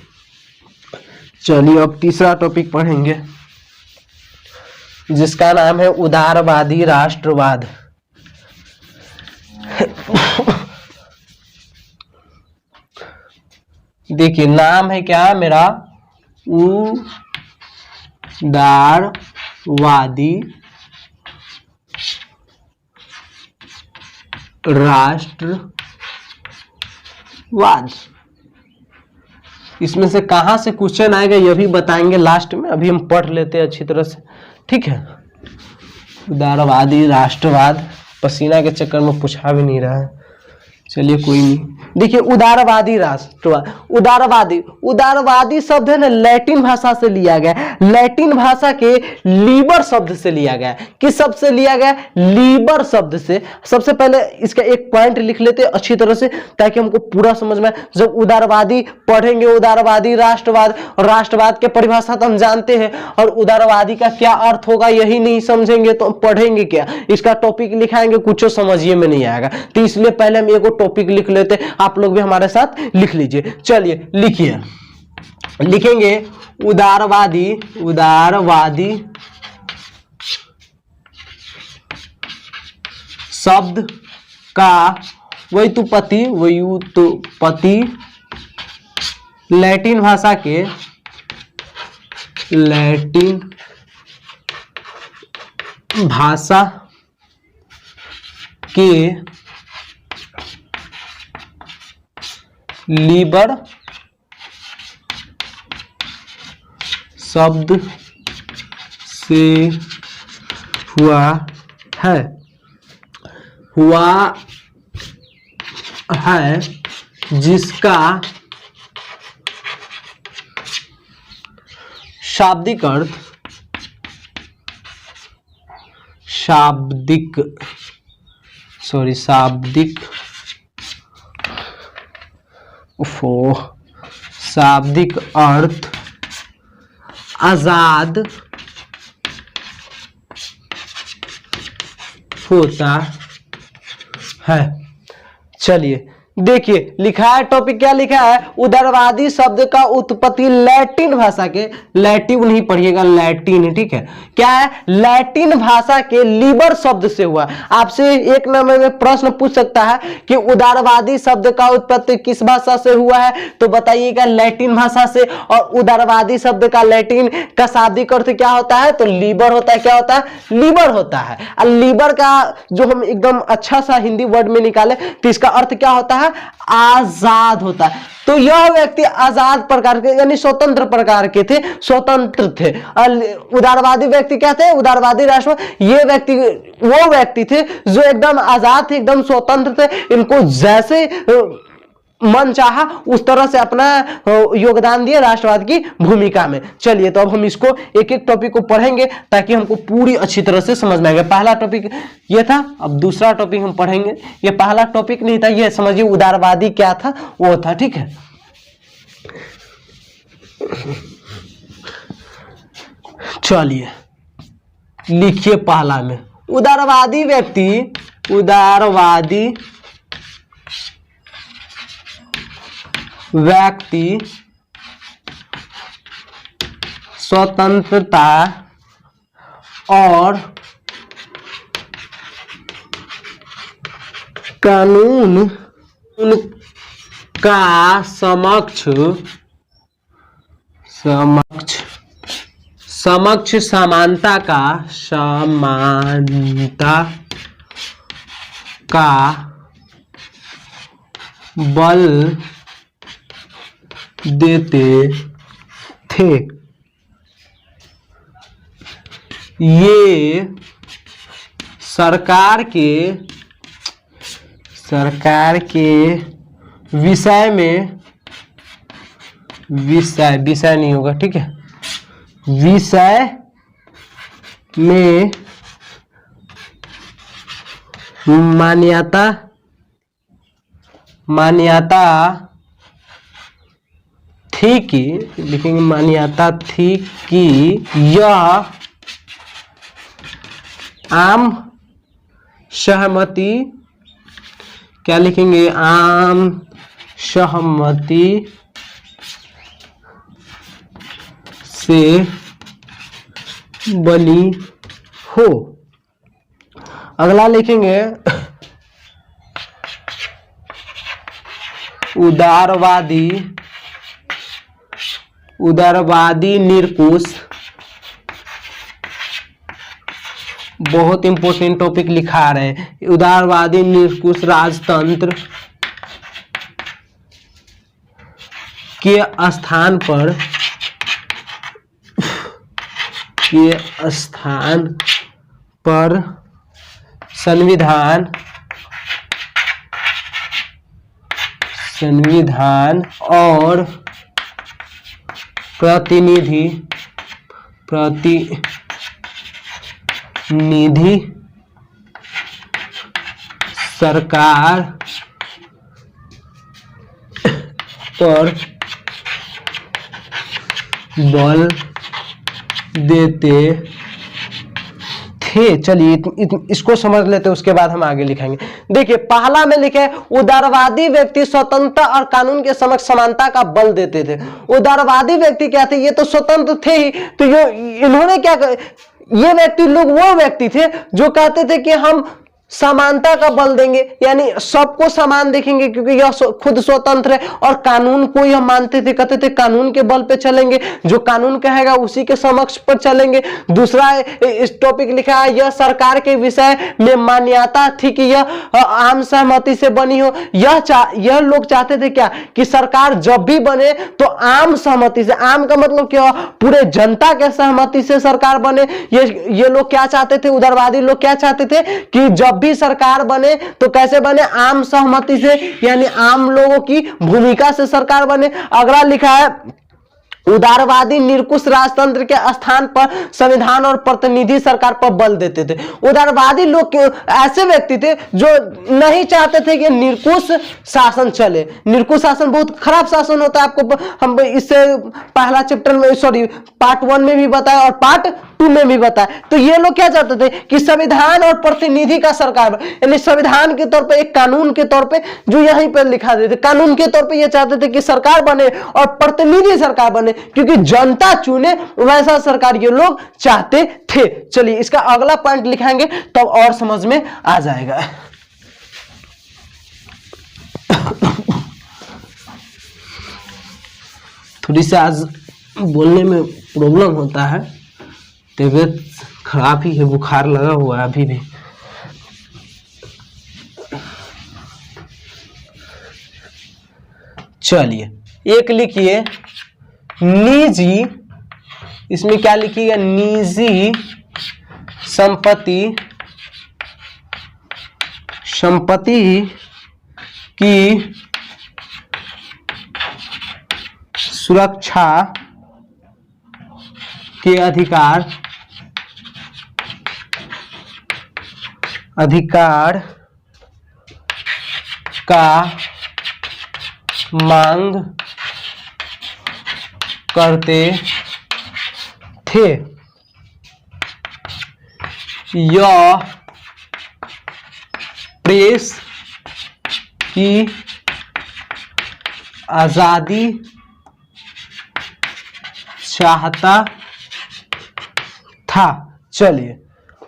चलिए अब तीसरा टॉपिक पढ़ेंगे जिसका नाम है उदारवादी राष्ट्रवाद। देखिए नाम है क्या मेरा, उदारवादी राष्ट्रवाद। इसमें से कहां से क्वेश्चन आएगा यह भी बताएंगे लास्ट में, अभी हम पढ़ लेते हैं अच्छी तरह से। ठीक है, उदारवादी राष्ट्रवाद पसीना के चक्कर में पूछा भी नहीं रहा है, चलिए कोई नहीं। देखिए उदारवादी राष्ट्रवाद, उदारवादी शब्द है ना लैटिन भाषा से लिया गया, लैटिन भाषा के लीबर शब्द से लिया गया। किस शब्द से लिया गया? लीबर शब्द से। सबसे पहले इसका एक पॉइंट लिख लेते अच्छी तरह से ताकि हमको पूरा समझ में आए। जब उदारवादी पढ़ेंगे, उदारवादी राष्ट्रवाद, और राष्ट्रवाद के परिभाषा तो हम जानते हैं, और उदारवादी का क्या अर्थ होगा यही नहीं समझेंगे तो पढ़ेंगे क्या? इसका टॉपिक लिखाएंगे कुछ समझिए में नहीं आएगा, तो इसलिए पहले हम एक टॉपिक लिख लेते। आप लोग भी हमारे साथ लिख लीजिए। चलिए लिखिए, लिखेंगे उदारवादी शब्द का व्युत्पत्ति लैटिन भाषा के लीबर शब्द से हुआ है जिसका शाब्दिक अर्थ आजाद होता है। चलिए देखिए लिखा है टॉपिक, क्या लिखा है? उदारवादी शब्द का उत्पत्ति लैटिन भाषा के, लैटिन नहीं पढ़िएगा, लैटिन, ठीक है। क्या है? लैटिन भाषा के लीबर शब्द से हुआ। आपसे एक नंबर में प्रश्न पूछ सकता है कि उदारवादी शब्द का उत्पत्ति किस भाषा से हुआ है, तो बताइएगा लैटिन भाषा से। और उदारवादी शब्द का लैटिन का शाब्दिक अर्थ क्या होता है? तो लीबर होता है। क्या होता है? लीबर होता है। और लीबर का जो हम एकदम अच्छा सा हिंदी वर्ड में निकाले तो इसका अर्थ क्या होता है? आजाद होता है। तो यह व्यक्ति आजाद प्रकार के यानी स्वतंत्र प्रकार के थे, स्वतंत्र थे। उदारवादी व्यक्ति क्या थे? उदारवादी राष्ट्रवाद, ये व्यक्ति वो व्यक्ति थे जो एकदम आजाद थे, एकदम स्वतंत्र थे। इनको जैसे मन चाहा उस तरह से अपना योगदान दिए राष्ट्रवाद की भूमिका में। चलिए तो अब हम इसको एक एक टॉपिक को पढ़ेंगे ताकि हमको पूरी अच्छी तरह से समझ में आएगा। पहला टॉपिक ये था, अब दूसरा टॉपिक हम पढ़ेंगे। ये पहला टॉपिक नहीं था, ये समझिए उदारवादी क्या था वो था, ठीक है। चलिए लिखिए पहला में, उदारवादी व्यक्ति स्वतंत्रता और कानून का समक्ष समानता का बल देते थे। ये सरकार के विषय नहीं होगा, ठीक है, विषय में मान्यता थी कि, लिखेंगे मान्यता थी कि यह आम सहमति, क्या लिखेंगे, आम सहमति से बनी हो। अगला लिखेंगे उदारवादी निरंकुश, बहुत इंपॉर्टेंट टॉपिक लिखा रहे हैं। उदारवादी निरंकुश राजतंत्र के स्थान पर संविधान और प्रतिनिधि सरकार पर बल देते थे। चलिए इसको समझ लेते हैं, उसके बाद हम आगे लिखेंगे। देखिए पहला में लिखे उदारवादी व्यक्ति स्वतंत्रता और कानून के समक्ष समानता का बल देते थे। उदारवादी व्यक्ति क्या थे, ये तो स्वतंत्र थे ही, तो इन्होंने क्या, ये व्यक्ति लोग वो व्यक्ति थे जो कहते थे कि हम समानता का बल देंगे, यानी सबको समान देखेंगे क्योंकि यह खुद स्वतंत्र है, और कानून को यह मानते थे, कहते थे कानून के बल पे चलेंगे, जो कानून कहेगा उसी के समक्ष पर चलेंगे। दूसरा इस टॉपिक लिखा है, यह सरकार के विषय में मान्यता थी कि यह आम सहमति से बनी हो। यह लोग चाहते थे क्या, कि सरकार जब भी बने तो आम सहमति से, आम का मतलब क्या, पूरे जनता के सहमति से सरकार बने। ये लोग क्या चाहते थे, उदारवादी लोग क्या चाहते थे कि जब भी सरकार बने तो कैसे बने, आम सहमति से, यानी आम लोगों की भूमिका से सरकार बने। अगला लिखा है उदारवादी निरंकुश राजतंत्र के स्थान पर संविधान और प्रतिनिधि सरकार पर बल देते थे। उदारवादी लोग ऐसे व्यक्ति थे जो नहीं चाहते थे कि निरंकुश शासन चले। निरंकुश शासन बहुत खराब शासन होता है, आपको हम इससे पहला चैप्टर में, सॉरी पार्ट 1 में भी बताया और पार्ट 2 में भी बताया। तो ये लोग क्या चाहते थे कि संविधान और प्रतिनिधि का सरकार, यानी संविधान के तौर पर, एक कानून के तौर पर, जो यहीं पर लिखा देते, कानून के तौर पर ये चाहते थे कि सरकार बने और प्रतिनिधि सरकार बने, क्योंकि जनता चुने वैसा सरकार ये लोग चाहते थे। चलिए इसका अगला पॉइंट लिखाएंगे तब और समझ में आ जाएगा। थोड़ी सी आज बोलने में प्रॉब्लम होता है, तबीयत खराब ही है, बुखार लगा हुआ है अभी भी। चलिए एक लिखिए निजी, इसमें क्या लिखिएगा, निजी संपत्ति की सुरक्षा के अधिकार का मांग करते थे। यह प्रेस की आजादी चाहता था। चलिए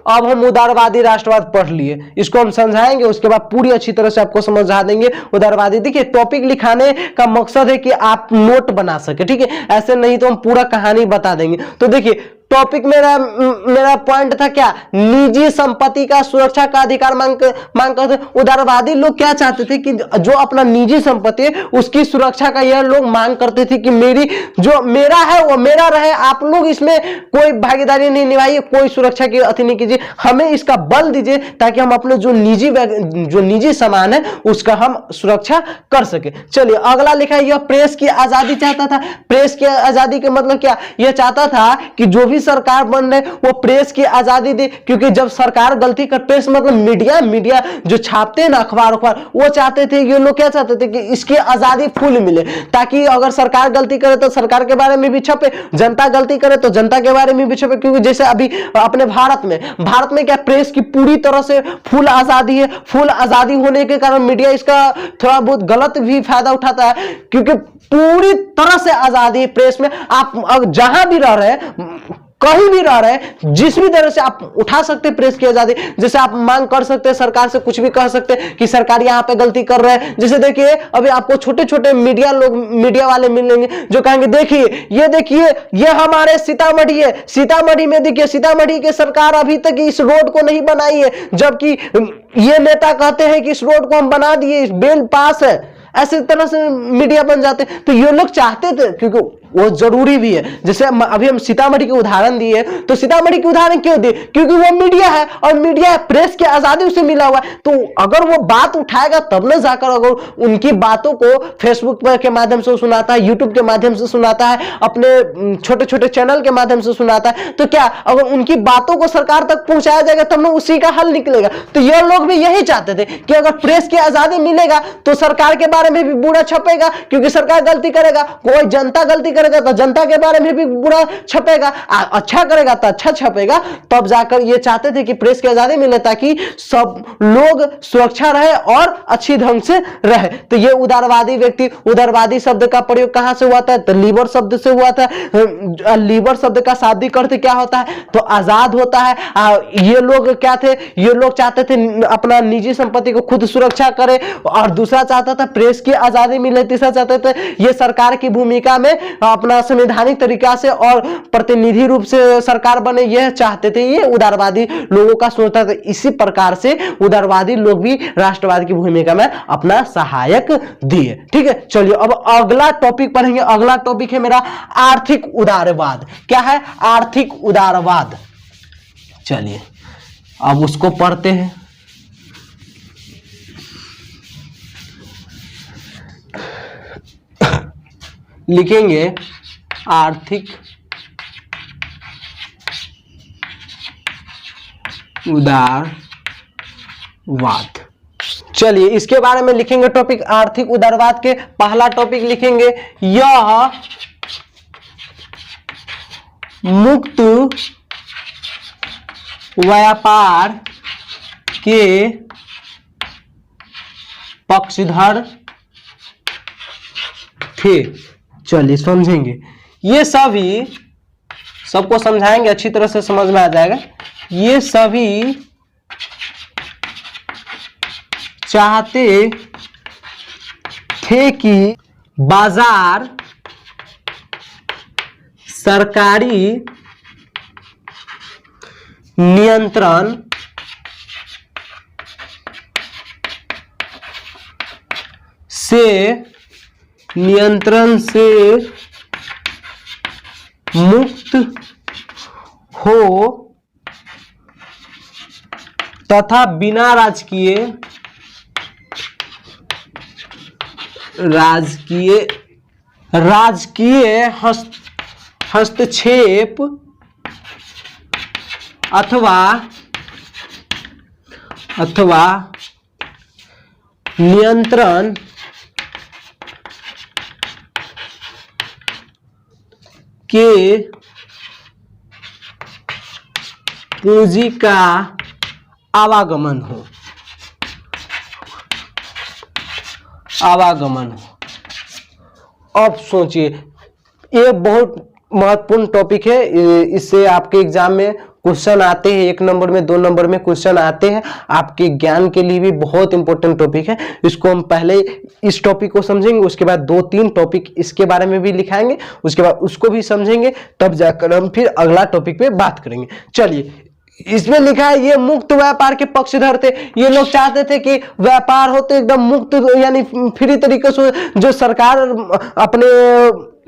अब हम उदारवादी राष्ट्रवाद पढ़ लिए, इसको हम समझाएंगे, उसके बाद पूरी अच्छी तरह से आपको समझा देंगे उदारवादी। देखिए टॉपिक लिखाने का मकसद है कि आप नोट बना सके, ठीक है, ऐसे नहीं तो हम पूरा कहानी बता देंगे। तो देखिए टॉपिक मेरा पॉइंट था क्या, निजी संपत्ति का सुरक्षा का अधिकार मांग करते। उदारवादी लोग क्या चाहते थे कि जो अपना निजी संपत्ति है उसकी सुरक्षा का यह लोग मांग करते थे कि जो मेरा है वो मेरा रहे, आप लोग इसमें कोई भागीदारी नहीं निभाइए, कोई सुरक्षा की अति नहीं कीजिए, हमें इसका बल दीजिए ताकि हम अपने जो निजी सामान है उसका हम सुरक्षा कर सके। चलिए अगला लिखा है, यह प्रेस की आजादी चाहता था। प्रेस की आजादी का मतलब क्या, यह चाहता था कि जो भी सरकार बन रहे वो प्रेस की आजादी दे, क्योंकि जब सरकार गलती कर, प्रेस मतलब मीडिया जो छापते हैं ना अखबार, वो चाहते थे, ये लोग क्या चाहते थे कि इसकी आजादी फुल मिले, ताकि अगर सरकार गलती करे तो सरकार के बारे में भी छपे, जनता गलती करे तो जनता के बारे में भी छपे। क्योंकि जैसे अभी अपने भारत में क्या प्रेस की पूरी तरह से फुल आजादी है। फुल आजादी होने के कारण मीडिया इसका थोड़ा बहुत गलत भी फायदा उठाता है, क्योंकि पूरी तरह से आजादी है प्रेस में। आप जहां भी रह रहे हैं, कहीं भी रह रहे, जिस भी तरह से आप उठा सकते हैं प्रेस की आजादी। जैसे आप मांग कर सकते हैं, सरकार से कुछ भी कह सकते हैं कि सरकार यहाँ पे गलती कर रहे हैं। जैसे देखिए अभी आपको छोटे छोटे मीडिया वाले मिलेंगे जो कहेंगे देखिए ये हमारे सीतामढ़ी है, सीतामढ़ी में देखिए सीतामढ़ी की सरकार अभी तक इस रोड को नहीं बनाई है, जबकि ये नेता कहते हैं कि इस रोड को हम बना दिए, बिल पास है। ऐसे तरह से मीडिया बन जाते। तो ये लोग चाहते थे, क्योंकि वो जरूरी भी है। जैसे अभी हम सीतामढ़ी के उदाहरण दिए, तो सीतामढ़ी के उदाहरण क्यों दिए, क्योंकि वो मीडिया है और मीडिया प्रेस की आजादी उसे मिला हुआ है। तो अगर वो बात उठाएगा तब न जाकर, अगर उनकी बातों को फेसबुक के माध्यम से सुनाता है, यूट्यूब के माध्यम से सुनाता है, अपने छोटे छोटे चैनल के माध्यम से सुनाता है, तो क्या अगर उनकी बातों को सरकार तक पहुंचाया जाएगा तब न उसी का हल निकलेगा। तो ये लोग भी यही चाहते थे कि अगर प्रेस की आजादी मिलेगा तो सरकार के बारे में भी बुरा छपेगा, क्योंकि सरकार गलती करेगा, कोई जनता गलती करेगा तो जनता के बारे में भी बुरा छपेगा, अच्छा करेगा तो अच्छा छपेगा। तब जाकर ये चाहते थे कि प्रेस की आजादी मिले ताकि सब लोग सुरक्षा रहे और अच्छी ढंग से रहे। तो ये उदारवादी व्यक्ति, उदारवादी शब्द का प्रयोग कहां से हुआ था, तो लीबर शब्द से हुआ था। लीबर शब्द का शाब्दिक अर्थ क्या होता है, तो आजाद होता है। ये लोग क्या थे, ये लोग चाहते थे अपना निजी संपत्ति को खुद सुरक्षा करे, और दूसरा चाहता था प्रेस की आजादी मिले, तीसरा चाहते थे ये सरकार की भूमिका में अपना संवैधानिक तरीका से और प्रतिनिधि रूप से सरकार बने, यह चाहते थे। ये उदारवादी लोगों का सोचता था। इसी प्रकार से उदारवादी लोग भी राष्ट्रवाद की भूमिका में अपना सहायक दिए। ठीक है, चलिए अब अगला टॉपिक पढ़ेंगे। अगला टॉपिक है मेरा आर्थिक उदारवाद। क्या है, आर्थिक उदारवाद। चलिए अब उसको पढ़ते हैं। लिखेंगे आर्थिक उदारवाद। चलिए इसके बारे में लिखेंगे टॉपिक आर्थिक उदारवाद के। पहला टॉपिक लिखेंगे, यह मुक्त व्यापार के पक्षधर थे। चलिए समझेंगे, ये सभी सबको समझाएंगे, अच्छी तरह से समझ में आ जाएगा। ये सभी चाहते थे कि बाजार सरकारी नियंत्रण से मुक्त हो तथा बिना राजकीय हस्तक्षेप अथवा नियंत्रण के पूंजी का आवागमन हो। अब सोचिए, ये बहुत महत्वपूर्ण टॉपिक है, इससे आपके एग्जाम में क्वेश्चन आते हैं, 1 नंबर में 2 नंबर में क्वेश्चन आते हैं, आपके ज्ञान के लिए भी बहुत इंपॉर्टेंट टॉपिक है। इसको हम पहले इस टॉपिक को समझेंगे, उसके बाद 2-3 टॉपिक इसके बारे में भी लिखाएंगे, उसके बाद उसको भी समझेंगे, तब जाकर हम फिर अगला टॉपिक पे बात करेंगे। चलिए, इसमें लिखा है ये मुक्त व्यापार के पक्षधर थे। ये लोग चाहते थे कि व्यापार हो तो एकदम मुक्त, यानी फ्री तरीके से, जो सरकार अपने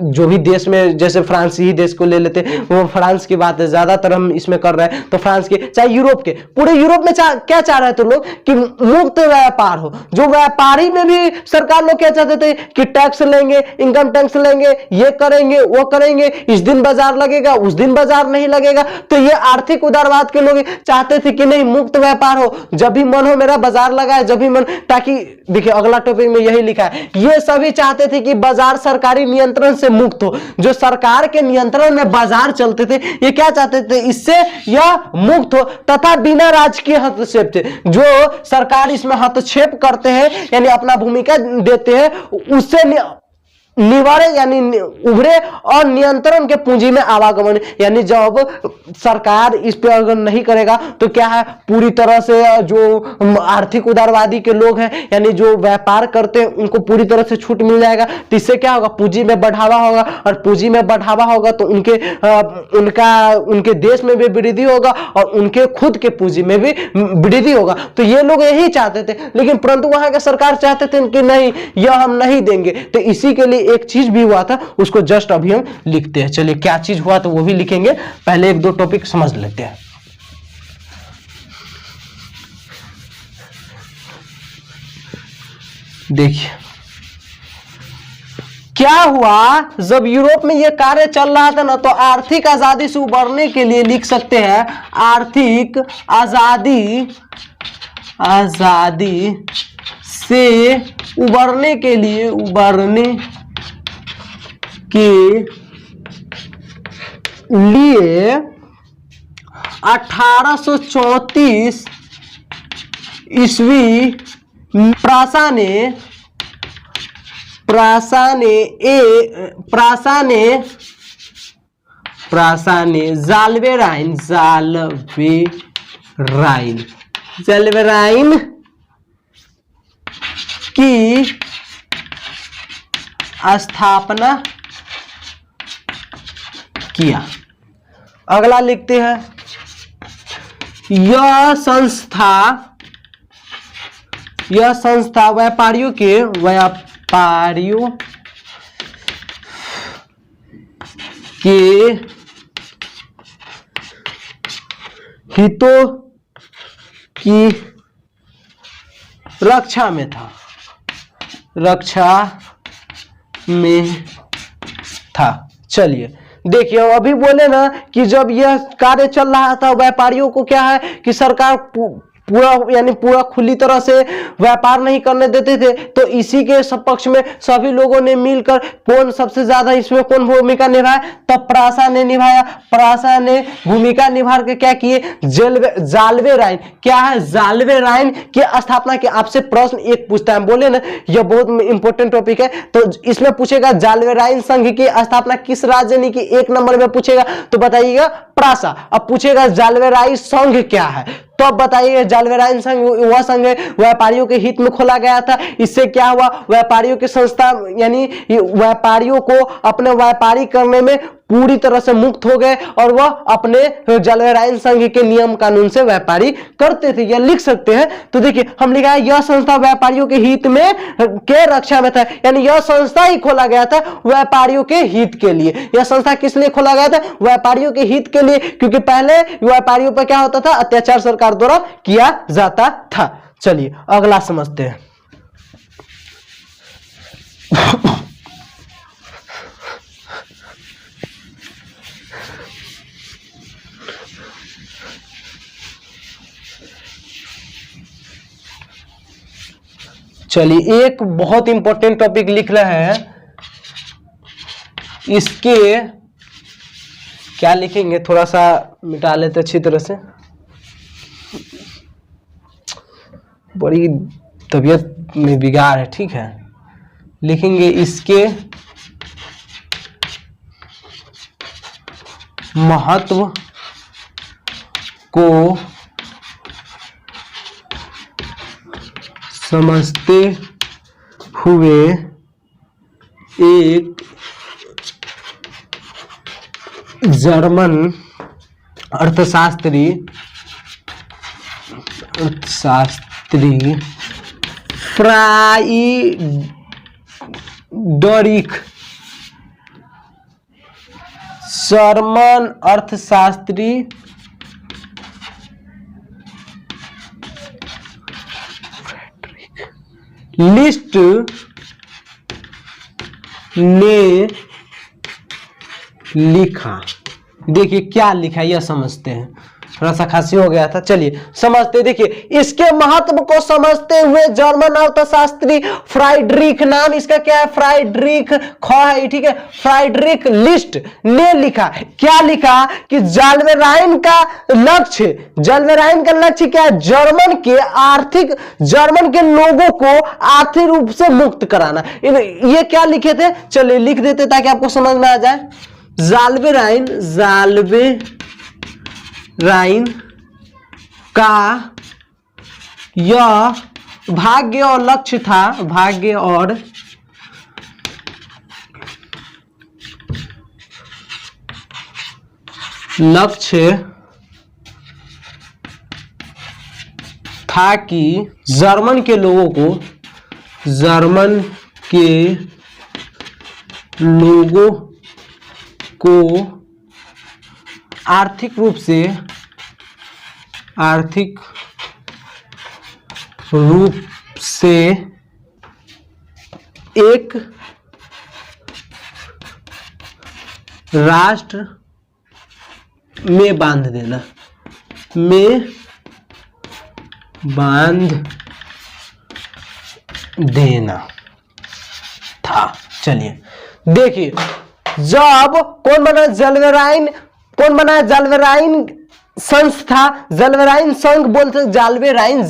जो भी देश में, जैसे फ्रांस ही देश को ले लेते, वो फ्रांस की बात है, ज्यादातर हम इसमें कर रहे हैं, तो फ्रांस के, चाहे यूरोप के, पूरे यूरोप में क्या चाह रहे थे लोग कि मुक्त व्यापार हो। जो व्यापारी में भी सरकार लोग क्या चाहते थे कि टैक्स लेंगे, इनकम टैक्स लेंगे, ये करेंगे वो करेंगे, इस दिन बाजार लगेगा उस दिन बाजार नहीं लगेगा। तो ये आर्थिक उदारवाद के लोग चाहते थे कि नहीं, मुक्त व्यापार हो, जब भी मन हो मेरा बाजार लगाए, जब भी मन, ताकि देखिए अगला टॉपिक में यही लिखा है, ये सभी चाहते थे कि बाजार सरकारी नियंत्रण से मुक्त हो। जो सरकार के नियंत्रण में बाजार चलते थे, ये क्या चाहते थे, इससे यह मुक्त हो, तथा बिना राजकीय हस्तक्षेप थे। जो सरकार इसमें हस्तक्षेप करते हैं, यानी अपना भूमिका देते हैं, उससे निवारे यानी उभरे, और नियंत्रण के पूंजी में आवागमन, यानी जब सरकार इस पे अगर नहीं करेगा तो क्या है, पूरी तरह से जो आर्थिक उदारवादी के लोग हैं, यानी जो व्यापार करते हैं, उनको पूरी तरह से छूट मिल जाएगा। तो इससे क्या होगा, पूंजी में बढ़ावा होगा, और पूंजी में बढ़ावा होगा तो उनके देश में भी वृद्धि होगा, और उनके खुद के पूंजी में भी वृद्धि होगा। तो ये लोग यही चाहते थे, लेकिन परंतु वहां के सरकार चाहते थे कि नहीं, यह हम नहीं देंगे। तो इसी के लिए एक चीज भी हुआ था, उसको जस्ट अभी हम लिखते हैं। चलिए, क्या चीज हुआ तो वो भी लिखेंगे, पहले 1-2 टॉपिक समझ लेते हैं। देखिए क्या हुआ, जब यूरोप में यह कार्य चल रहा था ना, तो आर्थिक आजादी से उबरने के लिए लिख सकते हैं, आर्थिक आजादी से उबरने के लिए 1834 ईस्वी प्रासा ने जाल्वेराइन की स्थापना किया। अगला लिखते हैं, यह संस्था व्यापारियों के हितों की रक्षा में था। चलिए देखिए, अभी बोले ना कि जब यह कार्य चल रहा था, व्यापारियों को क्या है कि सरकार पूरा खुली तरह से व्यापार नहीं करने देते थे। तो इसी के सपक्ष में सभी लोगों ने मिलकर, कौन सबसे ज्यादा इसमें कौन भूमिका निभाया, तब प्रासा ने निभाया। प्रासा ने भूमिका निभा के क्या किए, जाल्वेराइन, क्या है, जाल्वेराइन की स्थापना की। आपसे प्रश्न एक पूछता है, बोले ना यह बहुत इंपॉर्टेंट टॉपिक है, तो इसमें पूछेगा जाल्वेराइन संघ की स्थापना किस राज्य ने की, 1 नंबर में पूछेगा तो बताइएगा प्रासा। अब पूछेगा जाल्वेराइन संघ क्या है, तो अब बताइए, जाल्वेराइन संघ वह संघ व्यापारियों के हित में खोला गया था। इससे क्या हुआ, व्यापारियों की संस्था, यानी व्यापारियों को अपने व्यापारी करने में पूरी तरह से मुक्त हो गए, और वह अपने जाल्वेराइन संघ के नियम कानून से व्यापारी करते थे। यह लिख सकते हैं। तो देखिए, हम लिखा है, यह संस्था व्यापारियों के हित में के रक्षा में था, यानी यह संस्था ही खोला गया था व्यापारियों के हित के लिए। यह संस्था किस लिए खोला गया था, व्यापारियों के हित के लिए, क्योंकि पहले व्यापारियों पर क्या होता था, अत्याचार सरकार द्वारा किया जाता था। चलिए अगला समझते हैं। चलिए एक बहुत इंपॉर्टेंट टॉपिक लिख रहे हैं, इसके क्या लिखेंगे, थोड़ा सा मिटा लेते अच्छी तरह से, बड़ी तबीयत में बिगाड़ है, ठीक है। लिखेंगे इसके महत्व को समझते हुए एक जर्मन अर्थशास्त्री फ्राइडरिख, जर्मन अर्थशास्त्री लिस्ट ने लिखा। देखिए क्या लिखा है यह समझते हैं, थोड़ा सा खांसी हो गया था, चलिए समझते। देखिए इसके महत्व को समझते हुए जर्मन अर्थशास्त्री फ्राइडरिख, नाम इसका क्या है, फ्राइडरिख ख है, ठीक है। फ्राइडरिख लिस्ट ने लिखा, क्या लिखा कि जाल्वेराइन का लक्ष्य क्या है, जर्मन के लोगों को आर्थिक रूप से मुक्त कराना। ये क्या लिखे थे, चलिए लिख देते ताकि आपको समझ में आ जाए। जाल्वेराइन का यह भाग्य और लक्ष्य था, भाग्य और लक्ष्य था कि जर्मन के लोगों को आर्थिक रूप से एक राष्ट्र में बांध देना था। चलिए देखिए, जब कौन बना, जाल्वेराइन संस्था, जाल्वेराइन संघ बोलते, जाल्वेराइन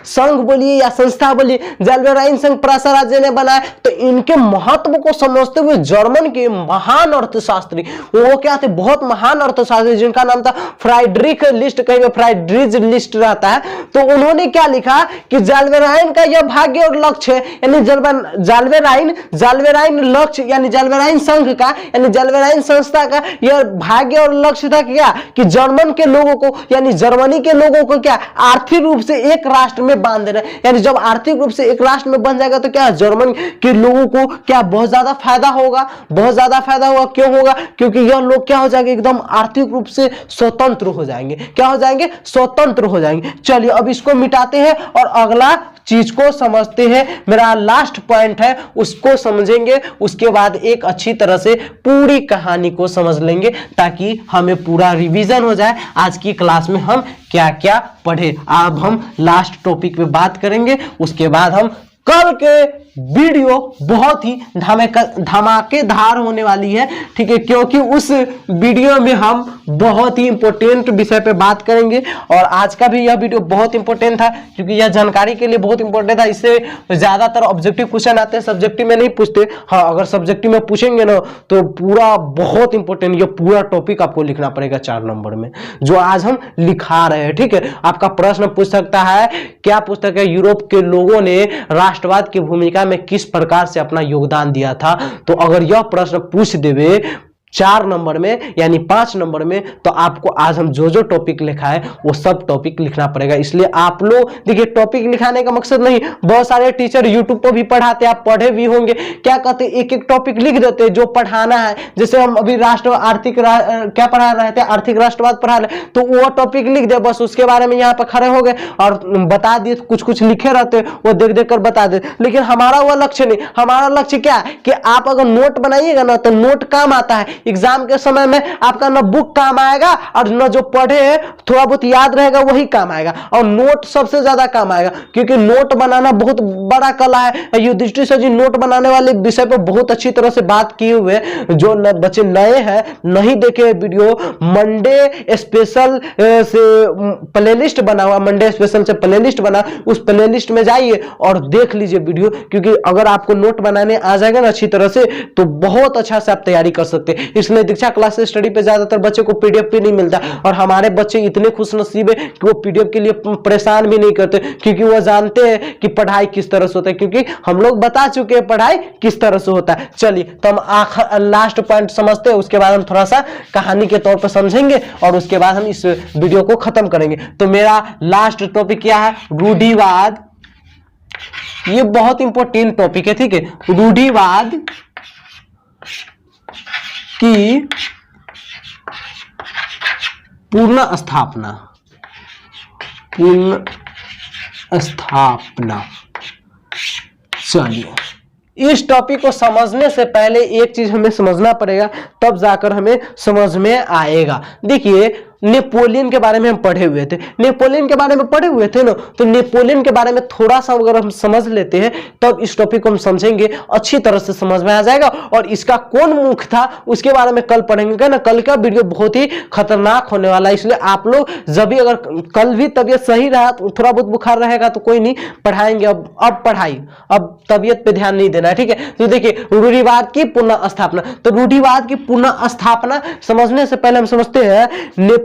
संघ बोलिए या संस्था बोलिए, जाल्वेराइन संघ प्रासा राज्य ने बनाया। तो इनके महत्व को समझते हुए जर्मन के महान अर्थशास्त्री, वो क्या थे, बहुत महान अर्थशास्त्री, जिनका नाम था फ्राइडरिख लिस्ट, कहीं पे फ्राइडरिच लिस्ट रहता है। तो उन्होंने क्या लिखा कि जाल्वेराइन का यह भाग्य और लक्ष्य है, यानी जाल्वेराइन लक्ष्य यानी जाल्वेराइन संघ का यानी जाल्वेराइन संस्था का यह भाग्य और लक्ष्य था क्या, कि जर्मन के लोगों को यानी जर्मनी के लोगों को क्या आर्थिक रूप से एक राष्ट्र में बांध देना। यानी जब आर्थिक रूप से एक राष्ट्र में बन जाएगा तो क्या जर्मन के लोगों को क्या बहुत ज्यादा फायदा होगा, क्यों होगा, क्योंकि यह लोग क्या हो जाएंगे, एकदम आर्थिक रूप से स्वतंत्र हो जाएंगे। क्या हो जाएंगे, स्वतंत्र हो जाएंगे। चलिए अब इसको मिटाते हैं और अगला चीज को समझते हैं। मेरा लास्ट पॉइंट है उसको समझेंगे, उसके बाद एक अच्छी तरह से पूरी कहानी को समझ लेंगे ताकि हमें पूरा रिवीजन हो जाए आज की क्लास में हम क्या क्या पढ़े। अब हम लास्ट टॉपिक पे बात करेंगे, उसके बाद हम कल के वीडियो बहुत ही धमाकेदार होने वाली है, ठीक है, क्योंकि उस वीडियो में हम बहुत ही इंपॉर्टेंट विषय पे बात करेंगे। और आज का भी यह वीडियो बहुत इंपॉर्टेंट था क्योंकि यह जानकारी के लिए बहुत इंपॉर्टेंट था। इससे ज्यादातर ऑब्जेक्टिव क्वेश्चन आते हैं, सब्जेक्टिव में नहीं पूछते। हाँ, अगर सब्जेक्टिव में पूछेंगे ना तो पूरा बहुत इंपॉर्टेंट ये पूरा टॉपिक आपको लिखना पड़ेगा 4 नंबर में, जो आज हम लिखा रहे हैं, ठीक है। आपका प्रश्न पूछ सकता है, क्या पुस्तक है, यूरोप के लोगों ने राष्ट्रवाद की भूमिका में किस प्रकार से अपना योगदान दिया था। तो अगर यह प्रश्न पूछ देवे 4 नंबर में यानी 5 नंबर में, तो आपको आज हम जो टॉपिक लिखा है वो सब टॉपिक लिखना पड़ेगा। इसलिए आप लोग देखिए, टॉपिक लिखाने का मकसद नहीं, बहुत सारे टीचर यूट्यूब पर भी पढ़ाते, आप पढ़े भी होंगे, क्या कहते एक एक टॉपिक लिख देते जो पढ़ाना है। जैसे हम अभी क्या पढ़ा रहे थे, आर्थिक राष्ट्रवाद पढ़ा रहे, तो वो टॉपिक लिख दे, बस उसके बारे में यहाँ पर खड़े हो गए और बता दिए, कुछ लिखे रहते वो देख देख कर बता दे। लेकिन हमारा वो लक्ष्य नहीं, हमारा लक्ष्य क्या है कि आप अगर नोट बनाइएगा ना तो नोट काम आता है। एग्जाम के समय में आपका न बुक काम आएगा और न जो पढ़े थोड़ा बहुत याद रहेगा वही काम आएगा, और नोट सबसे ज्यादा काम आएगा, क्योंकि नोट बनाना बहुत बड़ा कला है। युधिष्ठिर सर जी नोट बनाने वाले विषय पर बहुत अच्छी तरह से बात किए हुए, जो बच्चे नए हैं नहीं देखे वीडियो, मंडे स्पेशल से प्लेलिस्ट बना हुआ, मंडे स्पेशल से प्लेलिस्ट बना, उस प्लेलिस्ट में जाइए और देख लीजिए वीडियो, क्योंकि अगर आपको नोट बनाने आ जाएगा ना अच्छी तरह से तो बहुत अच्छा से आप तैयारी कर सकते हैं। इसलिए दीक्षा क्लासेस स्टडी पे ज्यादातर बच्चे को पीडीएफ भी नहीं मिलता, और हमारे बच्चे इतने खुशनसीब है कि वो पीडीएफ के लिए परेशान भी नहीं करते, क्योंकि वो जानते हैं कि पढ़ाई किस तरह से होता है, क्योंकि हम लोग बता चुके हैं पढ़ाई किस तरह से होता है। चलिए तो हम लास्ट पॉइंट समझते हैं, उसके बाद हम थोड़ा सा कहानी के तौर पर समझेंगे और उसके बाद हम इस वीडियो को खत्म करेंगे। तो मेरा लास्ट टॉपिक क्या है? रूढ़िवाद। ये बहुत इंपॉर्टेंट टॉपिक है, ठीक है। रूढ़िवाद की पूर्ण स्थापना, पूर्ण स्थापना। चलिए इस टॉपिक को समझने से पहले एक चीज हमें समझना पड़ेगा, तब जाकर हमें समझ में आएगा। देखिए नेपोलियन के बारे में हम पढ़े हुए थे, नेपोलियन के बारे में पढ़े हुए थे ना, तो नेपोलियन के बारे में थोड़ा सा अगर हम समझ लेते हैं तब इस टॉपिक को हम समझेंगे, अच्छी तरह से समझ में आ जाएगा। और इसका कौन मुख था उसके बारे में कल पढ़ेंगे ना, कल का वीडियो बहुत ही खतरनाक होने वाला है। इसलिए आप लोग जब भी, अगर कल भी तबीयत सही रहा, थोड़ा बहुत बुखार रहेगा तो कोई नहीं, पढ़ाएंगे। अब पढ़ाई, अब तबीयत पे ध्यान नहीं देना है, ठीक है। तो देखिए रूढ़िवाद की पुनः स्थापना, तो रूढ़िवाद की पुनः स्थापना समझने से पहले हम समझते हैं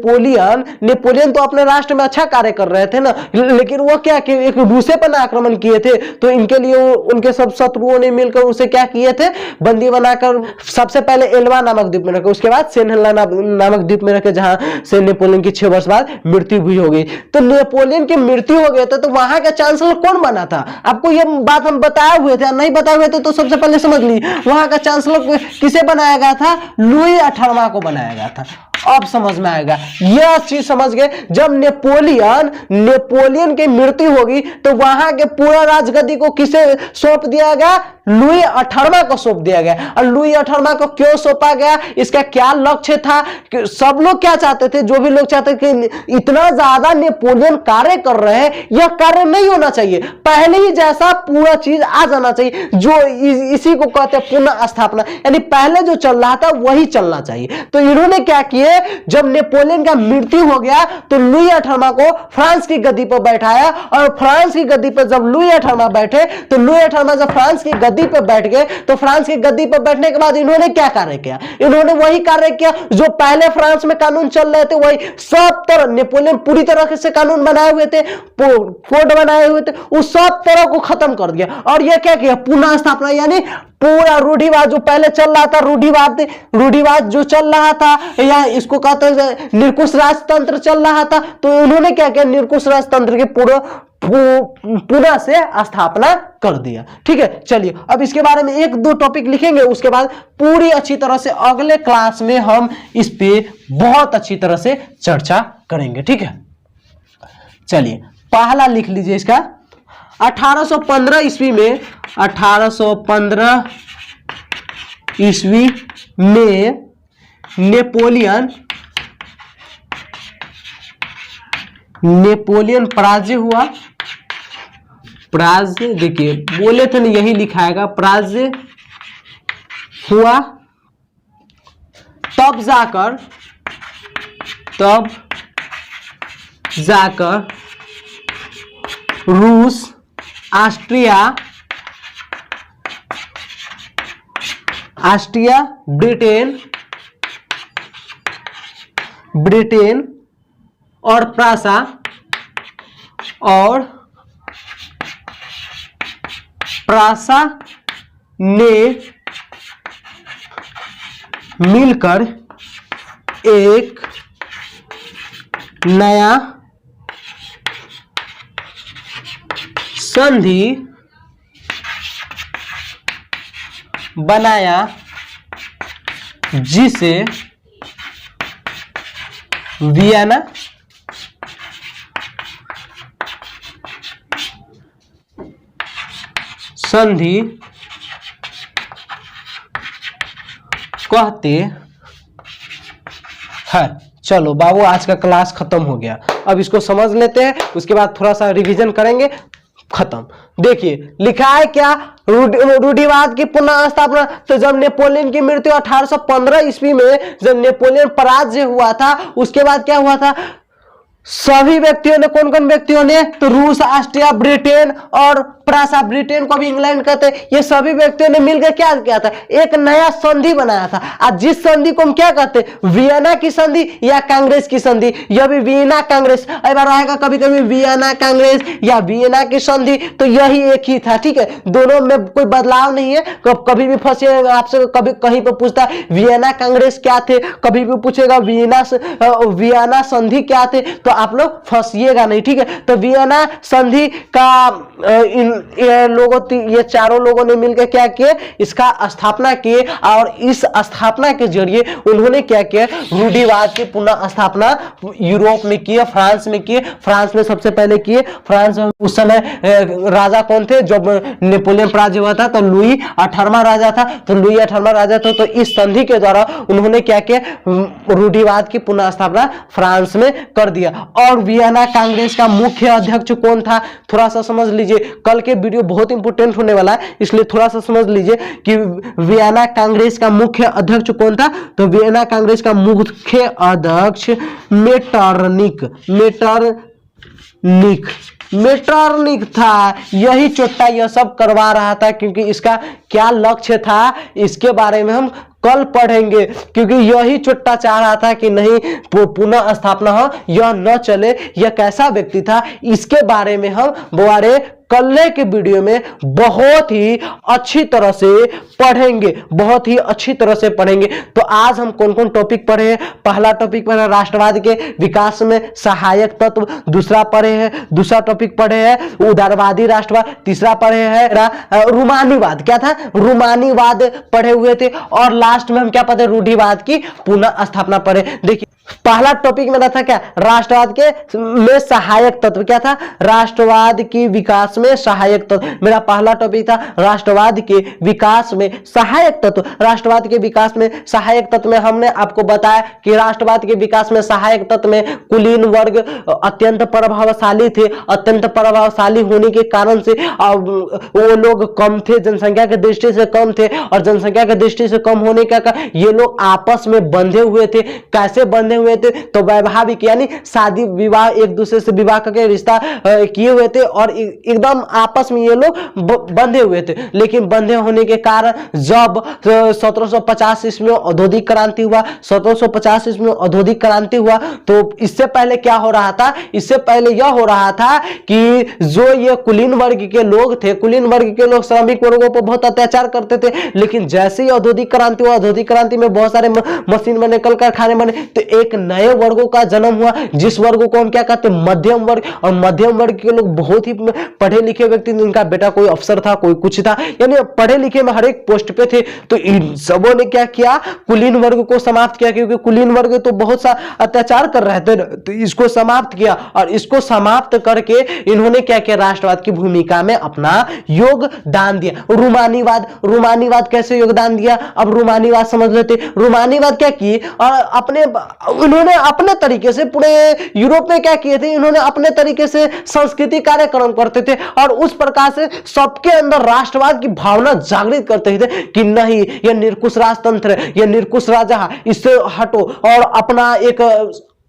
नेपोलियन तो अपने राष्ट्र में अच्छा कार्य कर रहे थे ना, लेकिन वो क्या कि एक रूसे पर आक्रमण किए थे, तो इनके लिए उनके सब शत्रुओं ने मिलकर उसे क्या किए थे? बंदी बनाकर सबसे पहले एल्वा नामक द्वीप में रखे, उसके बाद सेनहेला नामक द्वीप में रखे, जहां से नेपोलियन की 6 वर्ष बाद मृत्यु भी हो गई। तो नेपोलियन की मृत्यु हो गई तो वहां का चांसलर कौन बना था? आपको ये बात हम बताए हुए थे, नहीं बताए हुए थे तो सबसे पहले समझ लीजिए, वहां का चांसलर किसे बनाया गया था? लुई 18वां को बनाया गया था। अब समझ में आएगा, यह चीज समझ गए। जब नेपोलियन की मृत्यु होगी तो वहां के पूरा राजगद्दी को किसे सौंप दिया गया? लुई 18वां को सौंप दिया गया। और लुई 18वां को क्यों सौंपा गया? इसका क्या लक्ष्य था? कि सब लोग क्या चाहते थे, जो भी लोग चाहते थे कि इतना ज्यादा नेपोलियन कार्य कर रहे हैं, यह कार्य नहीं होना चाहिए, पहले ही जैसा पूरा चीज आ जाना चाहिए, जो इसी को कहते हैं पुनः स्थापना, यानी पहले जो चल रहा था वही चलना चाहिए। तो इन्होंने क्या किए, जब नेपोलियन का मृत्यु हो गया तो लुई 18वां को फ्रांस की गद्दी पर बैठाया, और फ्रांस की गद्दी पर जब लुई 18वां बैठे तो लुई 18वां जब फ्रांस की गद्दी पर बैठ गए तो फ्रांस की गद्दी पर बैठने के बाद इन्होंने क्या कार्य किया? इन्होंने वही कार्य किया जो पहले फ्रांस में कानून चल रहे थे, वही सब तरह नेपोलियन पूरी तरह से कानून बनाए हुए थे, कोड बनाए हुए थे, उस सब तरह को खत्म कर दिया। और यह क्या किया? पुनः स्थापना, यानी पूरा रूढ़िवाद जो पहले चल रहा था, रूढ़िवाद जो चल रहा था, या इसको कहते हैं निरंकुश राजतंत्र चल रहा था, तो उन्होंने क्या किया? निरंकुश राजतंत्र के पूरा से स्थापना कर दिया, ठीक है। चलिए अब इसके बारे में 1-2 टॉपिक लिखेंगे, उसके बाद पूरी अच्छी तरह से अगले क्लास में हम इस पे बहुत अच्छी तरह से चर्चा करेंगे, ठीक है। चलिए पहला लिख लीजिए इसका, 1815 ईस्वी में, 1815 ईस्वी में नेपोलियन पराजय हुआ। पराजय, देखिए बोले थे ना, यही लिखाएगा, पराजय हुआ। तब जाकर रूस, ऑस्ट्रिया, ब्रिटेन और प्रासा ने मिलकर एक नया संधि बनाया, जिसे वियना संधि कहते है। चलो बाबू, आज का क्लास खत्म हो गया, अब इसको समझ लेते हैं, उसके बाद थोड़ा सा रिवीजन करेंगे, खत्म। देखिए लिखा है क्या, रूढ़िवाद की पुनः स्थापना। तो जब नेपोलियन की मृत्यु 1815 ईस्वी में जब नेपोलियन पराजय हुआ था, उसके बाद क्या हुआ था, सभी व्यक्तियों ने, कौन कौन व्यक्तियों ने, तो रूस, ऑस्ट्रिया, ब्रिटेन और फ्रांस, ब्रिटेन को भी इंग्लैंड कहते हैं, ये सभी व्यक्तियों ने मिलकर क्या किया था, एक नया संधि बनाया था। आज जिस संधि को हम क्या कहते हैं, वियना की संधि या कांग्रेस की संधि, यह भी वियना कांग्रेस, एक बार आएगा कभी कभी वियना कांग्रेस या वियना की संधि, तो यही एक ही था, ठीक है, दोनों में कोई बदलाव नहीं है। कभी भी फंसेगा आपसे, कभी कहीं पर पूछता है वियना कांग्रेस क्या थे, कभी भी पूछेगा वियना संधि क्या थे, तो आप लोग फंसिएगा नहीं, ठीक है। तो वियना संधि का ये चारों लोगों ने मिलकर क्या किया, इसका स्थापना किए, और इस स्थापना के जरिए उन्होंने क्या किया, रूढ़िवाद की पुनः स्थापना यूरोप में किए, फ्रांस में किए। फ्रांस में सबसे पहले किए, फ्रांस में उस समय राजा कौन थे, जब नेपोलियन पराजय हुआ था तो लुई 18वां राजा था, तो लुई 18वां राजा था, तो इस संधि के द्वारा उन्होंने क्या किया, रूढ़िवाद की पुनः स्थापना फ्रांस में कर दिया। और वियना कांग्रेस का मुख्य अध्यक्ष कौन था, थोड़ा सा समझ लीजिए, कल के वीडियो बहुत इंपोर्टेंट होने वाला है, इसलिए थोड़ा सा समझ लीजिए कि वियना कांग्रेस का मुख्य अध्यक्ष कौन था। तो वियना कांग्रेस का मुख्य अध्यक्ष मेटरनिक था। यही चोट्टा यह सब करवा रहा था, क्योंकि इसका क्या लक्ष्य था इसके बारे में हम कल पढ़ेंगे, क्योंकि यही चोट्टा चाह रहा था कि नहीं पुनः स्थापना हो, यह न चले, यह कैसा व्यक्ति था इसके बारे में हम बड़े कल के वीडियो में बहुत ही अच्छी तरह से पढ़ेंगे, बहुत ही अच्छी तरह से पढ़ेंगे। तो आज हम कौन कौन टॉपिक पढ़े हैं, पहला टॉपिक पढ़े राष्ट्रवाद के विकास में सहायक तत्व, दूसरा पढ़े हैं, दूसरा टॉपिक पढ़े हैं उदारवादी राष्ट्रवाद, तीसरा पढ़े हैं रूमानीवाद, क्या था, रूमानीवाद पढ़े हुए थे, और लास्ट में हम क्या पढ़े, रूढ़िवाद की पुनः स्थापना पढ़े। देखिए पहला टॉपिक मेरा था क्या, राष्ट्रवाद के में सहायक तत्व, क्या था, राष्ट्रवाद की विकास में सहायक तत्व, मेरा पहला टॉपिक था राष्ट्रवाद के विकास में सहायक तत्व। राष्ट्रवाद के विकास में सहायक तत्व में हमने आपको बताया कि राष्ट्रवाद के विकास में सहायक तत्व में कुलीन वर्ग अत्यंत प्रभावशाली थे, अत्यंत प्रभावशाली होने के कारण से वो लोग कम थे, जनसंख्या की दृष्टि से कम थे, और जनसंख्या की दृष्टि से कम होने का ये लोग आपस में बंधे हुए थे। कैसे बंधे हुए थे, तो वैवाहिक यानी शादी विवाह, एक दूसरे से विवाह करके रिश्ता किए हुए थे, और एकदम आपस में ये लोग बंधे हुए थे। लेकिन बंधे होने के कारण जब 1750 ईस्वी में औद्योगिक क्रांति हुआ, 1750 ईस्वी में औद्योगिक क्रांति हुआ, तो इससे पहले क्या हो रहा था, इससे पहले यह हो रहा था कि जो ये कुलीन वर्ग के लोग थे, कुलीन वर्ग के लोग श्रमिक वर्गों पर बहुत अत्याचार करते थे। लेकिन जैसे ही औद्योगिक क्रांति हुआ, औद्योगिक क्रांति में बहुत सारे मशीन बने, कल कारखाने बने, तो एक नए वर्गों का जन्म हुआ, जिस वर्गों को हम क्या कहते हैं, मध्यम वर्ग। और मध्यम वर्ग के लोग बहुत ही पढ़े लिखे व्यक्ति, जिनका बेटा कोई अफसर था, कोई कुछ था, यानी पढ़े लिखे में हर एक पोस्ट पे थे। तो इन सबों ने क्या किया, कुलीन वर्ग को समाप्त किया, क्योंकि कुलीन वर्ग तो बहुत सा अत्याचार कर रहे थे, तो इसको समाप्त किया। और इसको समाप्त करके इन्होंने क्या किया, राष्ट्रवाद की भूमिका में अपना योगदान दिया। रूमानीवाद कैसे योगदान दिया, अब रूमानीवाद समझ लेते। रूमानीवाद क्या किए, और इन्होंने अपने तरीके से पूरे यूरोप में क्या किए थे, इन्होंने अपने तरीके से संस्कृति कार्यक्रम करते थे, और उस प्रकार से सबके अंदर राष्ट्रवाद की भावना जागृत करते थे कि नहीं, यह निरंकुश राजतंत्र है, यह निरंकुश राजा है, इससे हटो और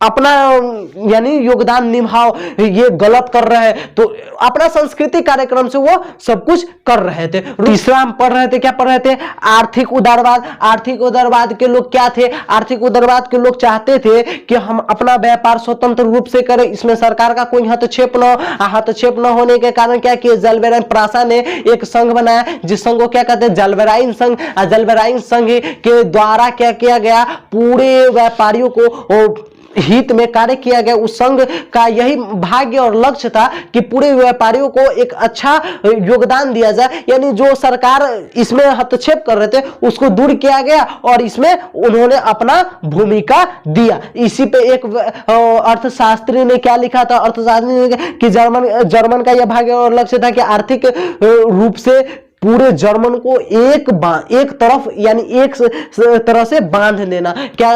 अपना यानी योगदान निभाओ, ये गलत कर रहे हैं, तो अपना संस्कृति कार्यक्रम से वो सब कुछ कर रहे थे। तीसरा हम पढ़ रहे थे, क्या पढ़ रहे थे, आर्थिक उदारवाद। आर्थिक उदारवाद के लोग क्या थे, आर्थिक उदारवाद के लोग चाहते थे कि हम अपना व्यापार स्वतंत्र रूप से करें, इसमें सरकार का कोई हस्तक्षेप न हो। हस्तक्षेप न होने के कारण क्या किया, जलबेराइन प्रासा ने एक संघ बनाया, जिस संघ को क्या कहते हैं, जलबेराइन संघ। जलबेराइन संघ के द्वारा क्या किया गया, पूरे व्यापारियों को हित में कार्य किया गया। उस संघ का यही भाग्य और लक्ष्य था कि पूरे व्यापारियों को एक अच्छा योगदान दिया जाए, यानी जो सरकार इसमें हस्तक्षेप कर रहे थे उसको दूर किया गया, और इसमें उन्होंने अपना भूमिका दिया। इसी पे एक अर्थशास्त्री ने क्या लिखा था, अर्थशास्त्री ने कि जर्मन का यह भाग्य और लक्ष्य था कि आर्थिक रूप से पूरे जर्मन को एक तरफ यानी एक तरह से बांध देना। क्या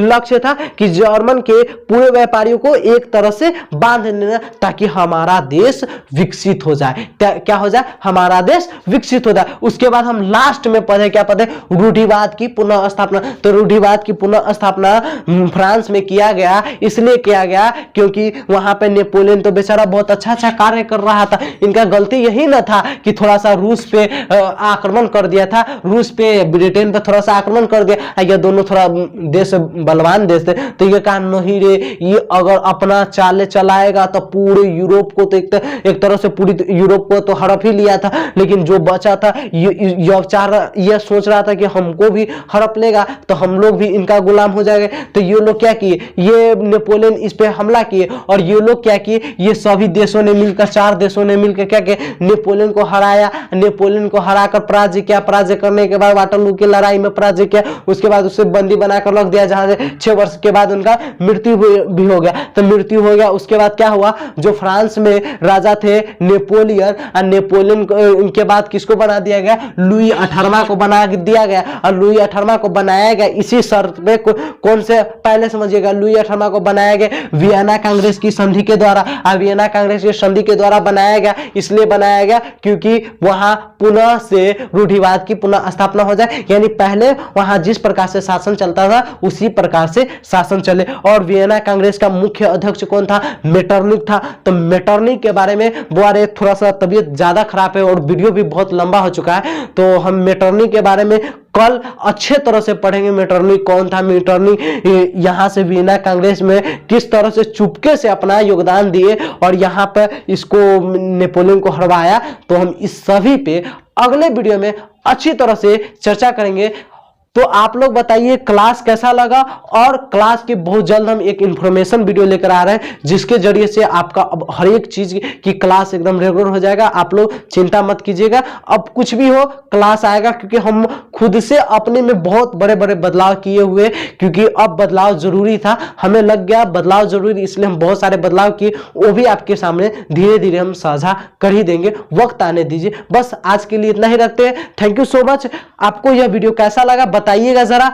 लक्ष्य था कि जर्मन के पूरे व्यापारियों को एक तरह से बांध देना ताकि हमारा देश विकसित हो जाए। क्या हो जाए? हमारा देश विकसित हो जाए। उसके बाद हम लास्ट में पढ़े, क्या पढ़े? रूढ़िवाद की पुनः स्थापना। तो रूढ़िवाद की पुनः स्थापना फ्रांस में किया गया, इसलिए किया गया क्योंकि वहां पे नेपोलियन तो बेचारा बहुत अच्छा कार्य कर रहा था। इनका गलती यही ना था कि थोड़ा सा रूस पे आक्रमण कर दिया था, रूस पे ब्रिटेन पे थोड़ा सा आक्रमण कर दिया, ये दोनों थोड़ा देश बलवान देश थे। तो ये कहा नहीं रे, ये अगर अपना चाले चलाएगा तो पूरे यूरोप को तो एक तरह से पूरी यूरोप को तो हड़प ही लिया था, लेकिन जो बचा था ये सोच रहा था कि हमको भी हड़प लेगा तो हम लोग भी इनका गुलाम हो जाएंगे। तो ये लोग क्या किए, ये नेपोलियन इस पे हमला किए और ये लोग क्या किए, ये सभी देशों ने मिलकर, 4 देशों ने मिलकर क्या किया, नेपोलियन को हराया। नेपोलियन को हराकर पराजय किया। पराजय करने के बाद वाटरलू की लड़ाई में पराजय किया। उसके बाद उसे बंदी बनाकर रख दिया, जहां से 6 वर्ष के बाद उनका मृत्यु भी हो गया। तो मृत्यु हो गया। उसके बाद क्या हुआ, जो फ्रांस में राजा थे नेपोलियन, और नेपोलियन उनके बाद किसको बना दिया गया, लुई 18वां को बना दिया गया। और लुई 18वां को बनाया गया इसी शर्त पे, कौन से, पहले समझिएगा, लुई 18वां को बनाया गया वियना कांग्रेस की संधि के द्वारा। वियना कांग्रेस की संधि के द्वारा बनाया गया, इसलिए बनाया गया क्योंकि वहां पुनः से रूढ़िवाद की पुनः स्थापना हो जाए, यानी पहले वहां जिस प्रकार से शासन चलता था उसी प्रकार से शासन चले। और वियना कांग्रेस का मुख्य अध्यक्ष कौन था, मेटरनिक था। तो मेटरनिक के बारे में बोले थोड़ा सा तबीयत ज्यादा खराब है और वीडियो भी बहुत लंबा हो चुका है, तो हम मेटरनिक के बारे में कल अच्छे तरह से पढ़ेंगे। मेटरनिक कौन था, मेटरनिक यहां से वियना कांग्रेस में किस तरह से चुपके से अपना योगदान दिए और यहां पर इसको नेपोलियन को हरवाया। तो हम इस सभी पे अगले वीडियो में अच्छी तरह से चर्चा करेंगे। तो आप लोग बताइए क्लास कैसा लगा, और क्लास के बहुत जल्द हम एक इंफॉर्मेशन वीडियो लेकर आ रहे हैं जिसके जरिए से आपका अब हर एक चीज की क्लास एकदम रेगुलर हो जाएगा। आप लोग चिंता मत कीजिएगा, अब कुछ भी हो क्लास आएगा, क्योंकि हम खुद से अपने में बहुत बड़े बड़े बदलाव किए हुए, क्योंकि अब बदलाव जरूरी था, हमें लग गया बदलाव जरूरी, इसलिए हम बहुत सारे बदलाव किए, वो भी आपके सामने धीरे धीरे हम साझा कर ही देंगे, वक्त आने दीजिए। बस आज के लिए इतना ही रखते हैं। Thank you so much. आपको यह वीडियो कैसा लगा बताइएगा जरा,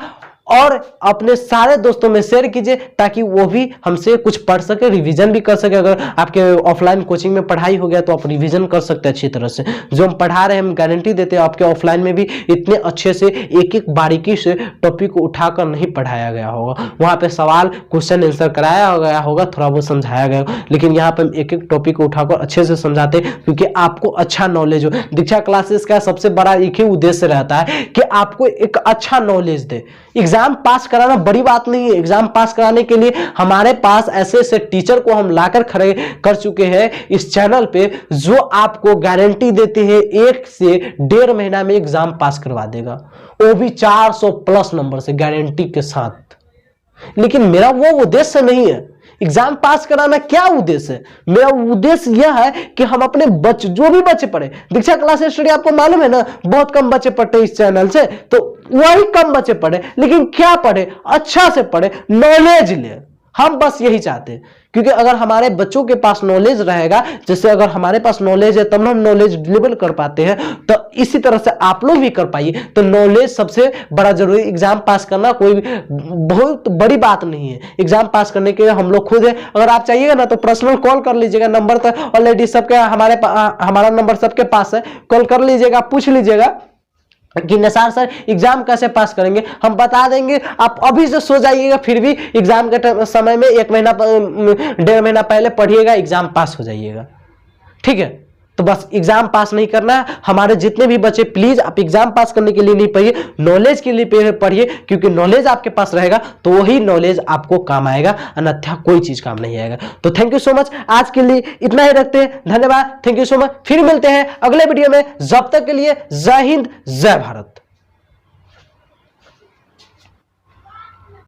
और अपने सारे दोस्तों में शेयर कीजिए ताकि वो भी हमसे कुछ पढ़ सके, रिवीजन भी कर सके। अगर आपके ऑफलाइन कोचिंग में पढ़ाई हो गया तो आप रिवीजन कर सकते हैं अच्छी तरह से। जो हम पढ़ा रहे हैं हम गारंटी देते हैं आपके ऑफलाइन में भी इतने अच्छे से एक एक बारीकी से टॉपिक को उठाकर नहीं पढ़ाया गया होगा। वहां पे सवाल क्वेश्चन आंसर कराया गया होगा, थोड़ा बहुत समझाया गया होगा, लेकिन यहाँ पे हम एक एक टॉपिक को उठाकर अच्छे से समझाते हैं क्योंकि आपको अच्छा नॉलेज हो। दीक्षा क्लासेस का सबसे बड़ा एक ही उद्देश्य रहता है कि आपको एक अच्छा नॉलेज दे। एग्जाम पास कराना बड़ी बात नहीं है, एग्जाम पास कराने के लिए हमारे पास ऐसे ऐसे टीचर को हम लाकर खड़े कर चुके हैं इस चैनल पे, जो आपको गारंटी देते हैं 1 से 1.5 महीना में एग्जाम पास करवा देगा, वो भी 400 प्लस नंबर से गारंटी के साथ। लेकिन मेरा वो उद्देश्य नहीं है एग्जाम पास कराना। क्या उद्देश्य है मेरा? उद्देश्य यह है कि हम अपने बच्चे, जो भी बच्चे पढ़े, दीक्षा क्लास स्टडी आपको मालूम है ना, बहुत कम बच्चे पढ़ते इस चैनल से, तो वही कम बच्चे पढ़े, लेकिन क्या पढ़े, अच्छा से पढ़े, नॉलेज ले। हम बस यही चाहते हैं, क्योंकि अगर हमारे बच्चों के पास नॉलेज रहेगा, जैसे अगर हमारे पास नॉलेज है तब हम नॉलेज डिलीवर कर पाते हैं, तो इसी तरह से आप लोग भी कर पाइए। तो नॉलेज सबसे बड़ा जरूरी। एग्जाम पास करना कोई बहुत बड़ी बात नहीं है, एग्जाम पास करने के लिए हम लोग खुद है। अगर आप चाहिएगा ना तो पर्सनल कॉल कर लीजिएगा, नंबर तो ऑलरेडी सबके हमारा नंबर सबके पास है, कॉल कर लीजिएगा, पूछ लीजिएगा कि निसार सर एग्जाम कैसे पास करेंगे, हम बता देंगे। आप अभी से सो जाइएगा, फिर भी एग्जाम के समय में 1 महीना 1.5 महीना पहले पढ़िएगा, एग्जाम पास हो जाइएगा। ठीक है, तो बस एग्जाम पास नहीं करना है। हमारे जितने भी बच्चे, प्लीज आप एग्जाम पास करने के लिए नहीं पढ़िए, नॉलेज के लिए पढ़िए, क्योंकि नॉलेज आपके पास रहेगा तो वही नॉलेज आपको काम आएगा, अन्यथा कोई चीज काम नहीं आएगा। तो थैंक यू सो मच, आज के लिए इतना ही रखते हैं। धन्यवाद, थैंक यू सो मच। फिर मिलते हैं अगले वीडियो में, जब तक के लिए जय हिंद, जय भारत।